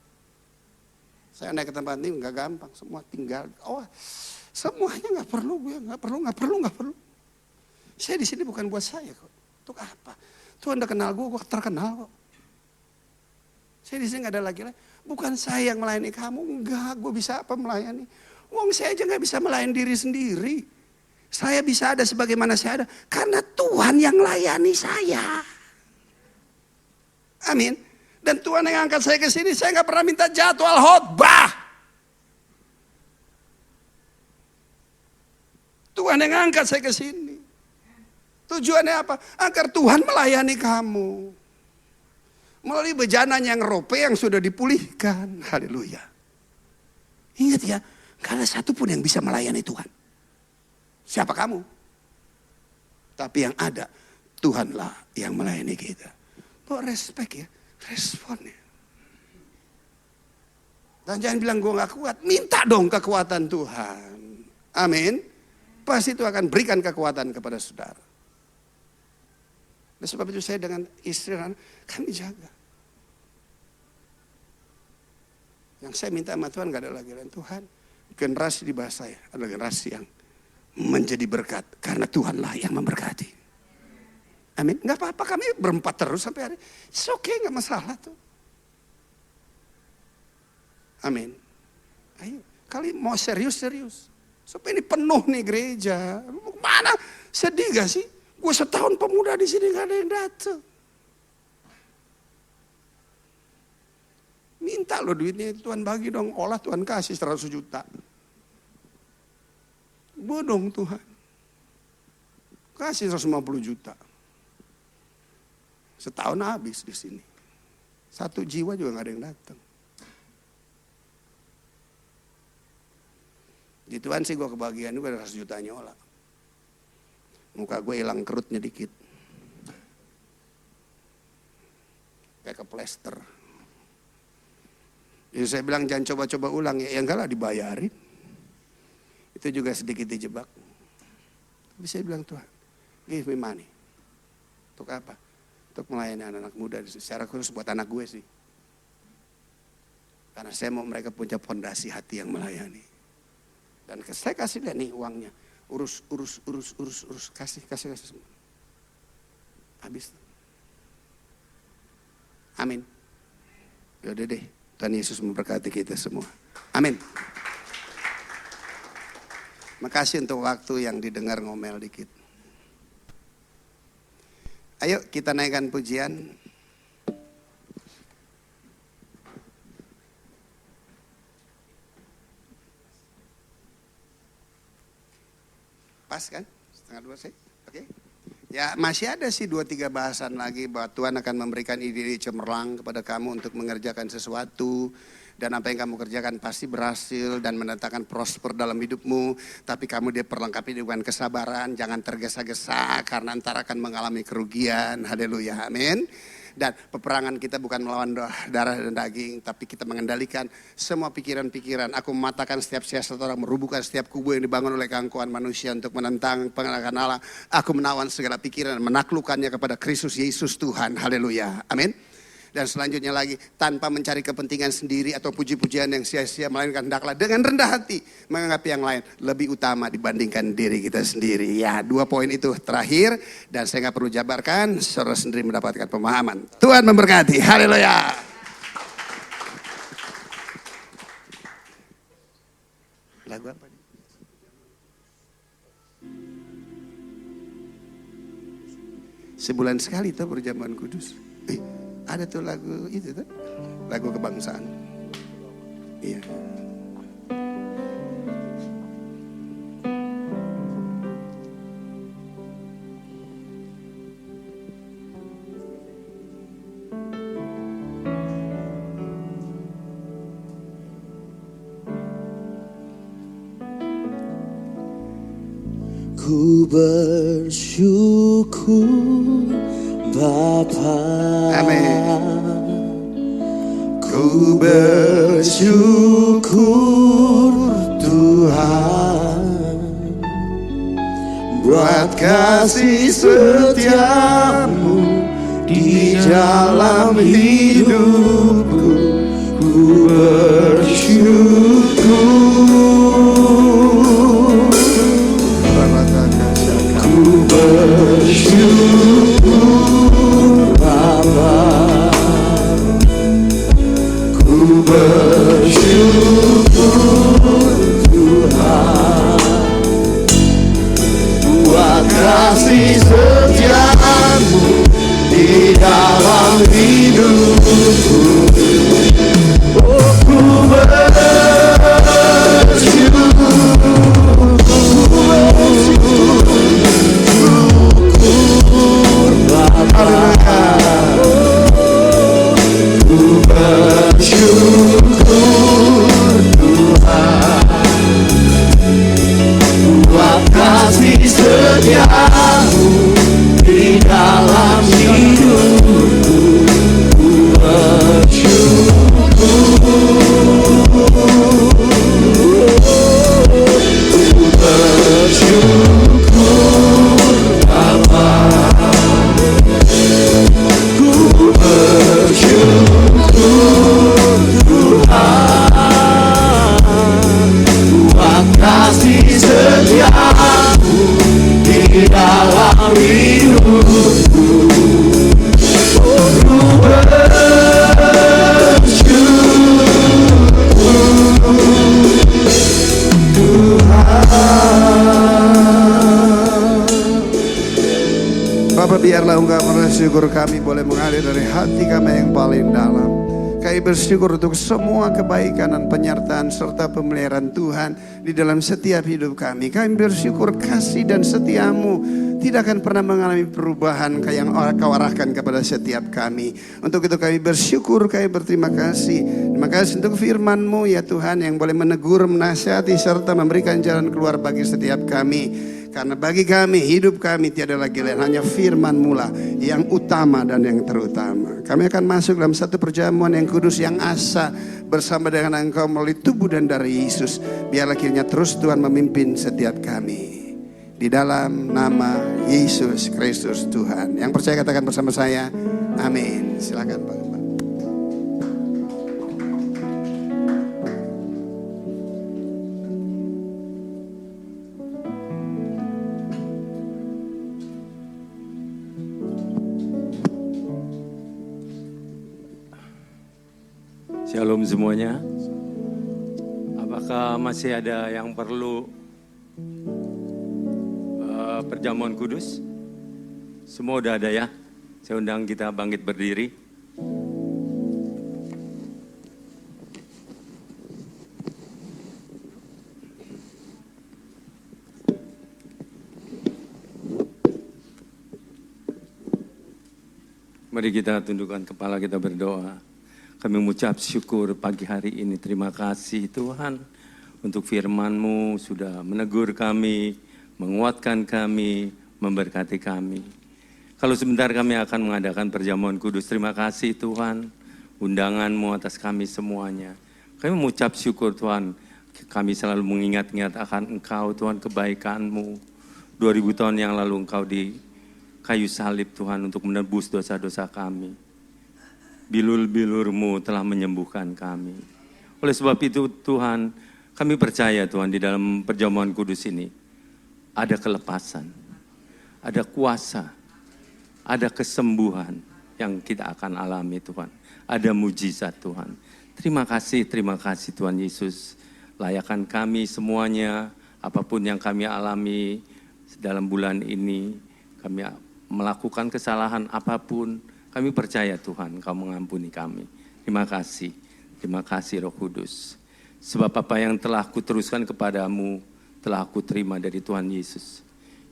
S5: Saya naik ke tempat ini nggak gampang, semua tinggal. Oh, semuanya nggak perlu, gue nggak perlu. Saya di sini bukan buat saya kok. Untuk apa? Tuhan udah kenal gue terkenal kok. Saya di sini nggak ada lagi. Bukan saya yang melayani kamu, enggak. Gue bisa apa melayani? Wong saya aja nggak bisa melayani diri sendiri. Saya bisa ada sebagaimana saya ada karena Tuhan yang layani saya. Amin. Dan Tuhan yang angkat saya ke sini, saya nggak pernah minta jadwal khotbah. Tuhan yang angkat saya ke sini. Tujuannya apa? Agar Tuhan melayani kamu. Melalui bejananya yang rope yang sudah dipulihkan. Haleluya. Ingat ya, gak ada satupun yang bisa melayani Tuhan. Siapa kamu? Tapi yang ada, Tuhanlah yang melayani kita. Bawa respect ya, responnya. Dan jangan bilang gue gak kuat, minta dong kekuatan Tuhan. Amin. Pasti itu akan berikan kekuatan kepada saudara. Dan sebab itu saya dengan istri dan kami jaga. Yang saya minta sama Tuhan gak ada lagi lain. Tuhan, generasi di bawah saya adalah generasi yang menjadi berkat. Karena Tuhanlah yang memberkati. Amin. Gak apa-apa, kami berempat terus sampai hari. It's okay, gak masalah tuh. Amin. Ayo, kali mau serius-serius. Supaya ini penuh nih gereja. Mana? Sedih gak sih? Gue setahun pemuda di sini gak ada yang datang. Minta lo duitnya, Tuhan bagi dong. Olah Tuhan kasih 100 juta. Bodong Tuhan. Kasih 150 juta. Setahun habis di sini. 1 jiwa juga gak ada yang datang. Di Tuhan sih gue kebagian juga 100 juta nyola. Muka gue hilang kerutnya dikit. Kayak ke plester. Jadi saya bilang jangan coba-coba ulang ya. Enggak lah dibayarin. Itu juga sedikit dijebak. Tapi saya bilang Tuhan, give me money. Untuk apa? Untuk melayani anak-anak muda. Secara khusus buat anak gue sih. Karena saya mau mereka punya fondasi hati yang melayani. Dan saya kasih lihat nih uangnya. Urus. Kasih semua. Habis. Amin. Yaudah deh. Tuhan Yesus memberkati kita semua. Amin. Makasih untuk waktu yang didengar ngomel dikit. Ayo kita naikkan pujian. Pas kan? 1:30 sih? Oke. Ya masih ada sih 2-3 bahasan lagi bahwa Tuhan akan memberikan ide-ide cemerlang kepada kamu untuk mengerjakan sesuatu. Dan apa yang kamu kerjakan pasti berhasil dan mendatangkan prosper dalam hidupmu. Tapi kamu diperlengkapi dengan kesabaran. Jangan tergesa-gesa karena ntar akan mengalami kerugian. Haleluya, amin. Dan peperangan kita bukan melawan darah dan daging. Tapi kita mengendalikan semua pikiran-pikiran. Aku mematahkan setiap siasat orang, merubuhkan setiap kubu yang dibangun oleh keangkuhan manusia untuk menentang pengenalan Allah. Aku menawan segala pikiran, menaklukkannya kepada Kristus Yesus Tuhan. Haleluya, amin. Dan selanjutnya lagi, tanpa mencari kepentingan sendiri atau puji-pujian yang sia-sia, melainkan hendaklah dengan rendah hati menganggap yang lain lebih utama dibandingkan diri kita sendiri. Ya, 2 poin itu terakhir dan saya nggak perlu jabarkan, saudara sendiri mendapatkan pemahaman. Tuhan memberkati. Haleluya. Lagu apa nih? Sebulan sekali tuh perjamuan kudus. Ada tuh lagu itu tuh, lagu kebangsaan. Iya.
S3: Ku bersyukur Bapa.
S5: Amin. Ku bersyukur Tuhan buat kasih setiamu di dalam hidupku. Ku bersyukur. Ku bersyukur Bapa. Ku bersyukur Tuhan buat kasih setiamu di dalam hidup.
S3: kasih setiamu di dalam hidupku, bersyukur Bapa, ku bersyukur Tuhan, buat kasih setiamu di dalam hidupku, ku
S5: Bapa, biarlah ungkapan syukur kami boleh mengalir dari hati kami yang paling dalam. Kami bersyukur untuk semua kebaikan dan penyertaan serta pemeliharaan Tuhan di dalam setiap hidup kami. Kami bersyukur kasih dan setiamu tidak akan pernah mengalami perubahan yang Kau arahkan kepada setiap kami. Untuk itu kami bersyukur, kami berterima kasih. Terima kasih untuk firman-Mu ya Tuhan yang boleh menegur, menasihati serta memberikan jalan keluar bagi setiap kami. Karena bagi kami, hidup kami tiada lagi lain, hanya firman-Mu lah yang utama dan yang terutama. Kami akan masuk dalam satu perjamuan yang kudus, yang asa bersama dengan Engkau melalui tubuh dan darah Yesus. Biarlah kiranya terus Tuhan memimpin setiap kami. Di dalam nama Yesus Kristus Tuhan. Yang percaya katakan bersama saya, amin. Silakan Pak.
S6: Shalom semuanya. Apakah masih ada yang perlu perjamuan kudus? Semua udah ada ya? Saya undang kita bangkit berdiri. Mari kita tundukkan kepala, kita berdoa. Kami mengucap syukur pagi hari ini. Terima kasih Tuhan untuk firman-Mu sudah menegur kami, menguatkan kami, memberkati kami. Kalau sebentar kami akan mengadakan perjamuan kudus, terima kasih Tuhan, undangan-Mu atas kami semuanya. Kami mengucap syukur Tuhan, kami selalu mengingat-ingat akan Engkau Tuhan, kebaikan-Mu. 2000 tahun yang lalu Engkau di kayu salib Tuhan untuk menebus dosa-dosa kami. Bilur-bilur-Mu telah menyembuhkan kami. Oleh sebab itu Tuhan, kami percaya Tuhan di dalam perjamuan kudus ini ada kelepasan, ada kuasa, ada kesembuhan yang kita akan alami Tuhan. Ada mujizat Tuhan. Terima kasih Tuhan Yesus. Layakan kami semuanya, apapun yang kami alami dalam bulan ini, kami melakukan kesalahan apapun, kami percaya Tuhan, Kau mengampuni kami. Terima kasih Roh Kudus. Sebab apa yang telah kuteruskan kepadamu, telah aku terima dari Tuhan Yesus.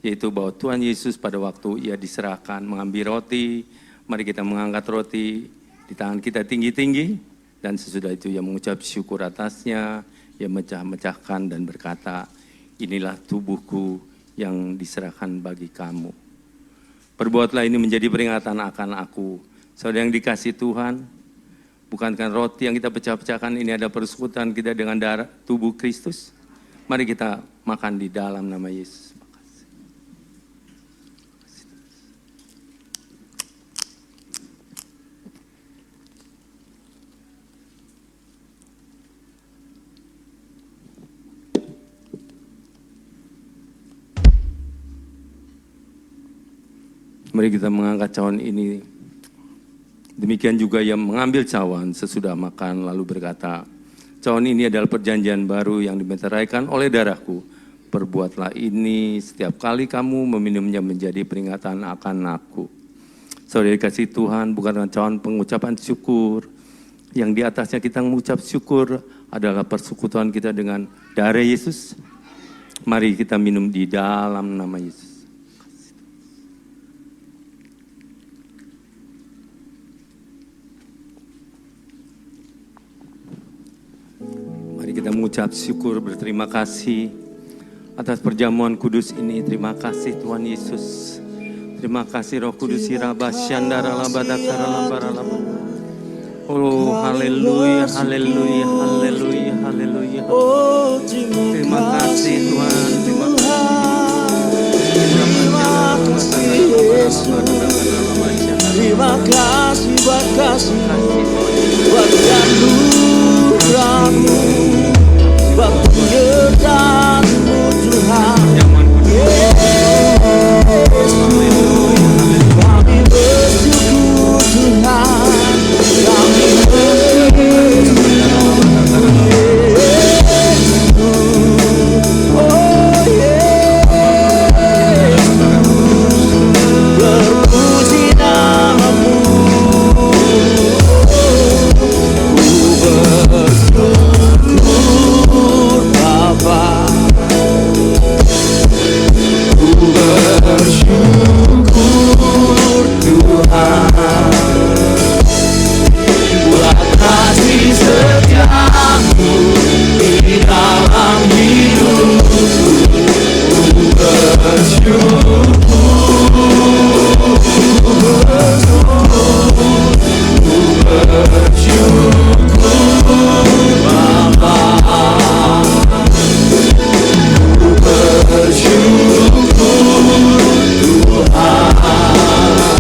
S6: Yaitu bahwa Tuhan Yesus pada waktu Ia diserahkan, mengambil roti, mari kita mengangkat roti di tangan kita tinggi-tinggi, dan sesudah itu Ia mengucap syukur atasnya, Ia mecah-mecahkan dan berkata, inilah tubuhku yang diserahkan bagi kamu. Perbuatlah ini menjadi peringatan akan aku. Saudara yang dikasih Tuhan, bukankah roti yang kita pecah-pecahkan ini ada persekutuan kita dengan darah tubuh Kristus? Mari kita makan di dalam nama Yesus. Mari kita mengangkat cawan ini. Demikian juga Ia mengambil cawan sesudah makan lalu berkata, cawan ini adalah perjanjian baru yang dimeteraikan oleh darahku. Perbuatlah ini setiap kali kamu meminumnya menjadi peringatan akan aku. Saudara dikasih Tuhan, bukan dengan cawan pengucapan syukur. Yang di atasnya kita mengucap syukur adalah persekutuan kita dengan darah Yesus. Mari kita minum di dalam nama Yesus. Mari kita mengucap syukur, berterima kasih atas perjamuan kudus ini. Terima kasih Tuhan Yesus. Terima kasih Roh Kudus. Oh, haleluya, haleluya, haleluya, haleluya. Terima kasih Tuhan. Terima kasih Yesus.
S3: Terima kasih buat anugerah-Mu, buat penyertaan-Mu Tuhan. Yesus, kami bersyukur Tuhan, kami bersyukur Yesus. Oh Yesus, berpuji nama-Mu. Bersyukur Bapa, bersyukur Tuhan, buat kasih setia-Mu di dalam hidupku. Bersyukur Bapa, bersyukur Tuhan,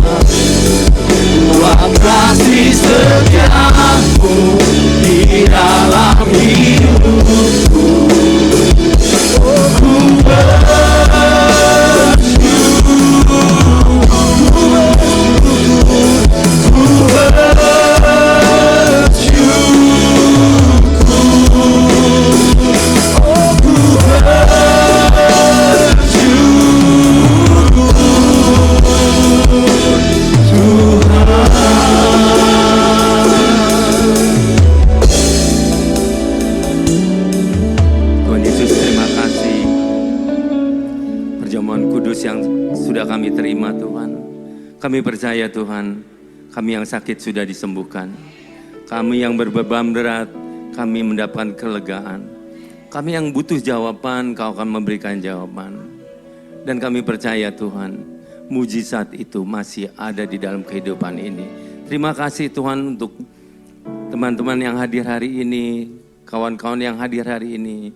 S3: buat kasih setia-Mu di dalam hidupku. Ku
S6: Tuhan Yesus, terima kasih perjamuan kudus yang sudah kami terima Tuhan. Kami percaya Tuhan, kami yang sakit sudah disembuhkan. Kami yang berbeban berat, kami mendapatkan kelegaan. Kami yang butuh jawaban, Kau akan memberikan jawaban. Dan kami percaya Tuhan, mujizat itu masih ada di dalam kehidupan ini. Terima kasih Tuhan untuk teman-teman yang hadir hari ini, kawan-kawan yang hadir hari ini.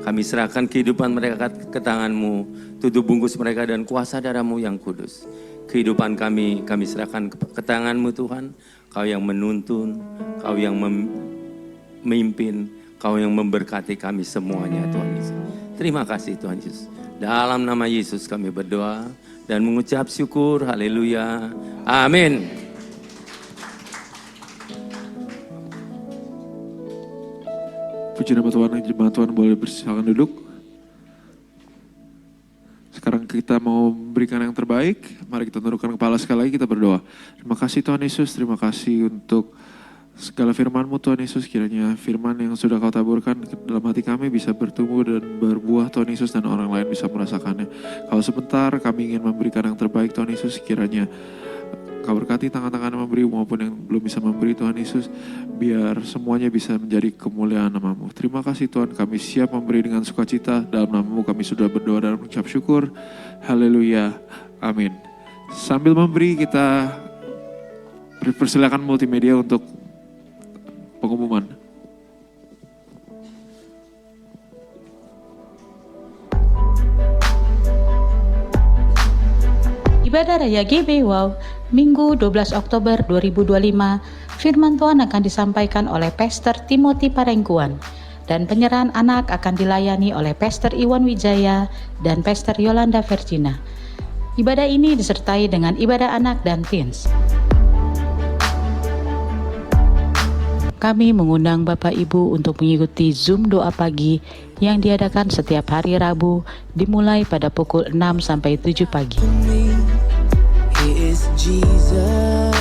S6: Kami serahkan kehidupan mereka ke tangan-Mu, tutup bungkus mereka dan kuasa darah-Mu yang kudus. Kehidupan kami serahkan ke tangan-Mu Tuhan. Kau yang menuntun, Kau yang memimpin, Kau yang memberkati kami semuanya Tuhan Yesus. Terima kasih Tuhan Yesus. Dalam nama Yesus kami berdoa dan mengucap syukur. Haleluya. Amin.
S4: Puji nama Tuhan, jemaat Tuhan boleh bersilakan duduk. Sekarang kita mau memberikan yang terbaik. Mari kita tundukkan kepala sekali lagi, kita berdoa. Terima kasih Tuhan Yesus, terima kasih untuk segala firman-Mu Tuhan Yesus. Kiranya firman yang sudah Kau taburkan dalam hati kami bisa bertumbuh dan berbuah Tuhan Yesus, dan orang lain bisa merasakannya. Kalau sebentar kami ingin memberikan yang terbaik Tuhan Yesus, kiranya Kau berkati tangan-tangan yang memberi maupun yang belum bisa memberi Tuhan Yesus, biar semuanya bisa menjadi kemuliaan nama-Mu. Terima kasih Tuhan, kami siap memberi dengan sukacita. Dalam nama-Mu kami sudah berdoa dan mengucap syukur. Haleluya, amin. Sambil memberi, kita persilakan multimedia untuk pengumuman.
S1: Ibadah Raya GB Wow, Minggu 12 Oktober 2025, firman Tuhan akan disampaikan oleh Pastor Timothy Parengkuan, dan penyerahan anak akan dilayani oleh Pastor Iwan Wijaya dan Pastor Yolanda Virgina. Ibadah ini disertai dengan ibadah anak dan teens. Kami mengundang Bapak Ibu untuk mengikuti Zoom doa pagi yang diadakan setiap hari Rabu dimulai pada pukul 6 sampai 7 pagi.
S3: He is Jesus.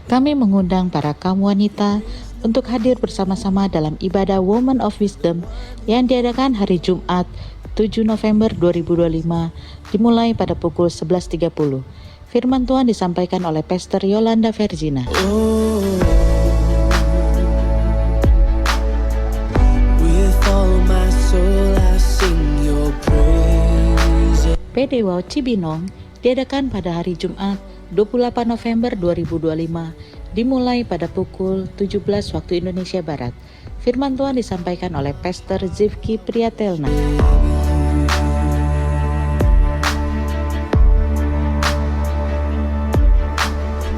S1: Kami mengundang para kaum wanita untuk hadir bersama-sama dalam ibadah Woman of Wisdom yang diadakan hari Jumat 7 November 2025 dimulai pada pukul 11.30. Firman Tuhan disampaikan oleh Pastor Yolanda Vergina.
S3: With all my soul I sing your praise.
S1: PD Wow Cibinong diadakan pada hari Jumat 28 November 2025 dimulai pada pukul 17 waktu Indonesia Barat. Firman Tuhan disampaikan oleh Pastor Zivki Priyatelna.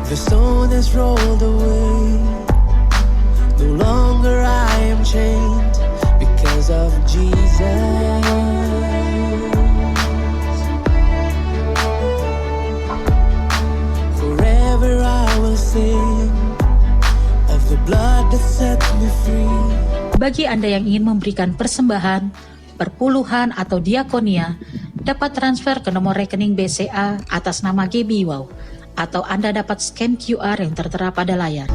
S3: The stone has rolled away. No longer I am chained because of Jesus. Forever I will sing of the blood that set me free.
S1: Bagi Anda yang ingin memberikan persembahan, perpuluhan atau diakonia, dapat transfer ke nomor rekening BCA atas nama GB Wow, atau Anda dapat scan QR yang tertera pada layar.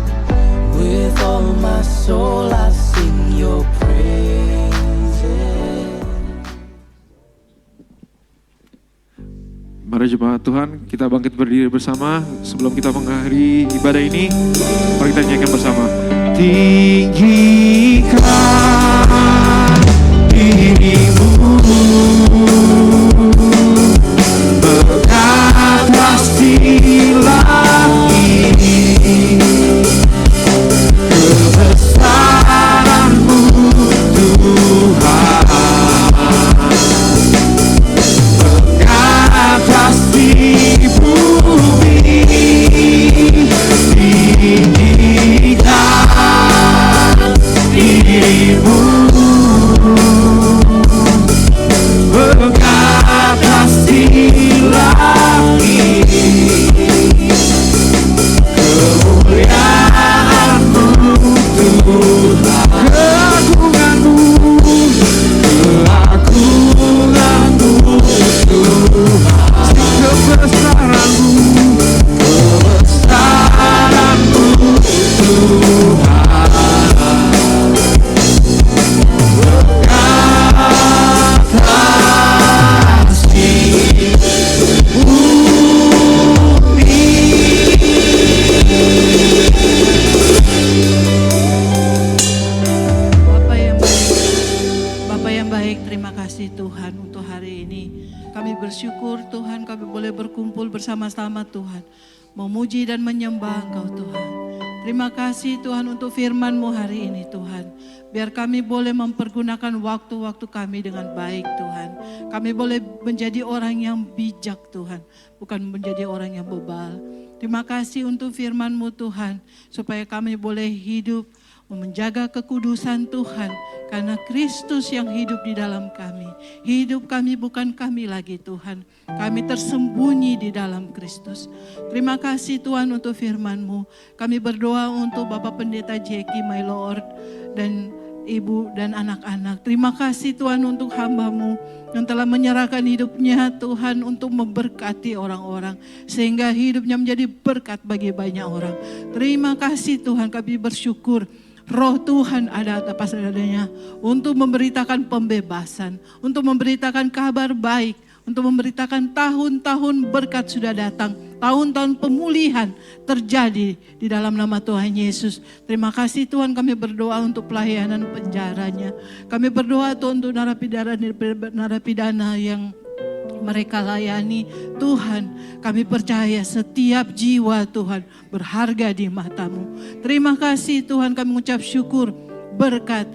S3: With all my soul I sing your praises.
S4: Mari jemaat Tuhan, kita bangkit berdiri bersama. Sebelum kita mengakhiri ibadah ini, mari kita nyanyikan bersama. Tinggikan dirimu berkatas di langit, kebesaran-Mu Tuhan berkatas di bumi, tinggikan dirimu berkatas di langit, kemuliaan-Mu Tuhan, keagungan-Mu, keagungan-Mu Tuhan, kebesaran-Mu, kebesaran-Mu Tuhan, berkatas di
S7: Bapa yang baik, terima kasih Tuhan untuk hari ini. Kami bersyukur Tuhan, kami boleh berkumpul bersama-sama Tuhan, memuji dan menyembah Engkau Tuhan. Terima kasih Tuhan untuk firman-Mu hari ini Tuhan. Biar kami boleh mempergunakan waktu-waktu kami dengan baik Tuhan. Kami boleh menjadi orang yang bijak Tuhan, bukan menjadi orang yang bebal. Terima kasih untuk firman-Mu Tuhan, supaya kami boleh hidup menjaga kekudusan Tuhan, karena Kristus yang hidup di dalam kami. Hidup kami bukan kami lagi Tuhan, kami tersembunyi di dalam Kristus. Terima kasih Tuhan untuk firman-Mu. Kami berdoa untuk Bapak Pendeta Jeki, my Lord, dan Ibu dan anak-anak. Terima kasih Tuhan untuk hamba-Mu yang telah menyerahkan hidupnya Tuhan untuk memberkati orang-orang, sehingga hidupnya menjadi berkat bagi banyak orang. Terima kasih Tuhan, kami bersyukur Roh Tuhan ada atas dadanya untuk memberitakan pembebasan, untuk memberitakan kabar baik, untuk memberitakan tahun-tahun berkat sudah datang, tahun-tahun pemulihan terjadi di dalam nama Tuhan Yesus. Terima kasih Tuhan, kami berdoa untuk pelayanan penjaranya. Kami berdoa Tuhan untuk narapidana yang mereka layani. Tuhan, kami percaya setiap jiwa Tuhan berharga di mata-Mu. Terima kasih Tuhan, kami mengucap syukur, berkat,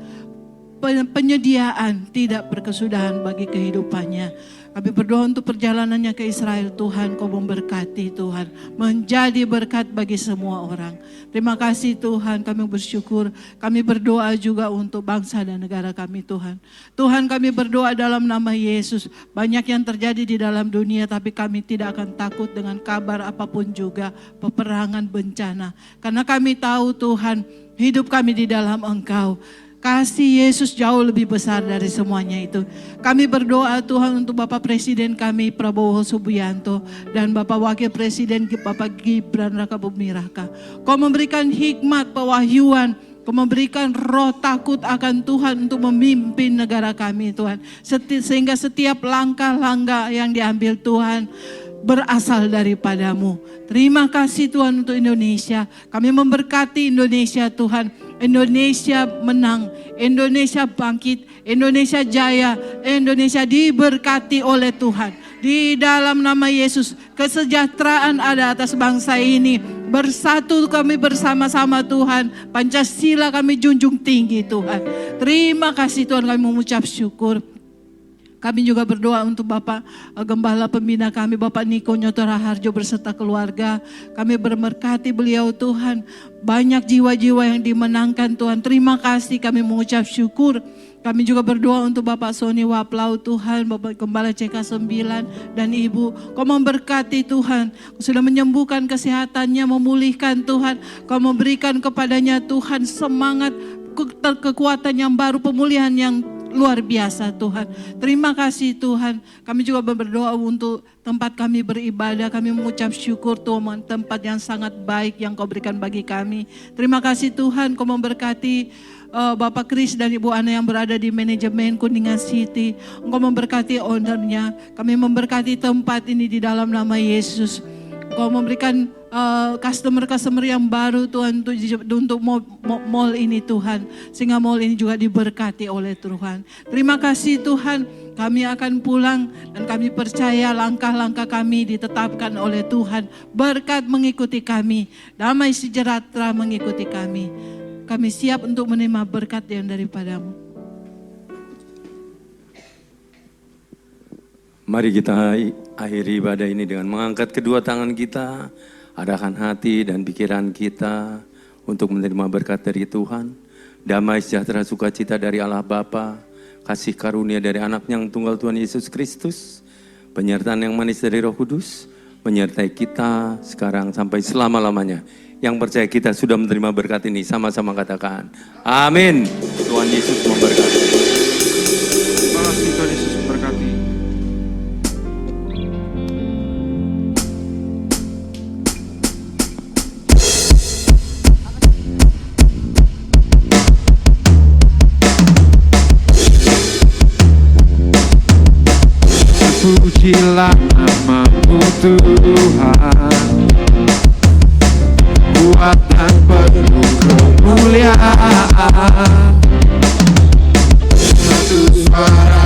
S7: penyediaan tidak berkesudahan bagi kehidupannya. Kami berdoa untuk perjalanannya ke Israel. Tuhan, Kau memberkati Tuhan, menjadi berkat bagi semua orang. Terima kasih Tuhan, kami bersyukur. Kami berdoa juga untuk bangsa dan negara kami Tuhan. Tuhan, kami berdoa dalam nama Yesus. Banyak yang terjadi di dalam dunia, tapi kami tidak akan takut dengan kabar apapun juga, peperangan, bencana. Karena kami tahu Tuhan, hidup kami di dalam Engkau. Kasih Yesus jauh lebih besar dari semuanya itu. Kami berdoa Tuhan untuk Bapak Presiden kami Prabowo Subianto dan Bapak Wakil Presiden Bapak Gibran Rakabuming Raka. Kau memberikan hikmat, pewahyuan, Kau memberikan roh takut akan Tuhan untuk memimpin negara kami Tuhan. Sehingga setiap langkah-langkah yang diambil Tuhan berasal daripadamu. Terima kasih Tuhan untuk Indonesia. Kami memberkati Indonesia Tuhan. Indonesia menang, Indonesia bangkit, Indonesia jaya, Indonesia diberkati oleh Tuhan. Di dalam nama Yesus, kesejahteraan ada atas bangsa ini. Bersatu kami bersama-sama Tuhan. Pancasila kami junjung tinggi Tuhan. Terima kasih Tuhan, kami mengucap syukur. Kami juga berdoa untuk Bapak Gembala Pembina kami, Bapak Niko Nyotora Harjo beserta keluarga. Kami berberkati beliau Tuhan. Banyak jiwa-jiwa yang dimenangkan Tuhan. Terima kasih, kami mengucap syukur. Kami juga berdoa untuk Bapak Sony Waplau Tuhan, Bapak Gembala CK9 dan Ibu. Kau memberkati Tuhan, Kau sudah menyembuhkan kesehatannya, memulihkan Tuhan. Kau memberikan kepadanya Tuhan semangat, kekuatan yang baru, pemulihan yang luar biasa Tuhan. Terima kasih Tuhan. Kami juga berdoa untuk tempat kami beribadah. Kami mengucap syukur Tuhan, tempat yang sangat baik yang Kau berikan bagi kami. Terima kasih Tuhan, Kau memberkati Bapak Kris dan Ibu Ana yang berada di manajemen Kuningan City. Engkau memberkati ownernya. Kami memberkati tempat ini di dalam nama Yesus. Kau memberikan customer yang baru Tuhan untuk mall ini Tuhan. Sehingga mall ini juga diberkati oleh Tuhan. Terima kasih Tuhan, kami akan pulang dan kami percaya langkah-langkah kami ditetapkan oleh Tuhan. Berkat mengikuti kami, damai sejahtera mengikuti kami. Kami siap untuk menerima berkat yang daripada-Mu.
S6: Mari kita akhiri ibadah ini dengan mengangkat kedua tangan kita, arahkan hati dan pikiran kita untuk menerima berkat dari Tuhan. Damai sejahtera sukacita dari Allah Bapa, kasih karunia dari Anak yang tunggal Tuhan Yesus Kristus, penyertaan yang manis dari Roh Kudus, menyertai kita sekarang sampai selama-lamanya. Yang percaya kita sudah menerima berkat ini, sama-sama katakan, amin. Tuhan Yesus memberkati.
S4: Terima kasih, Tuhan Yesus memberkati. Pujilah nama-Mu Tuhan, kuatan penuh kemuliaan, satu suara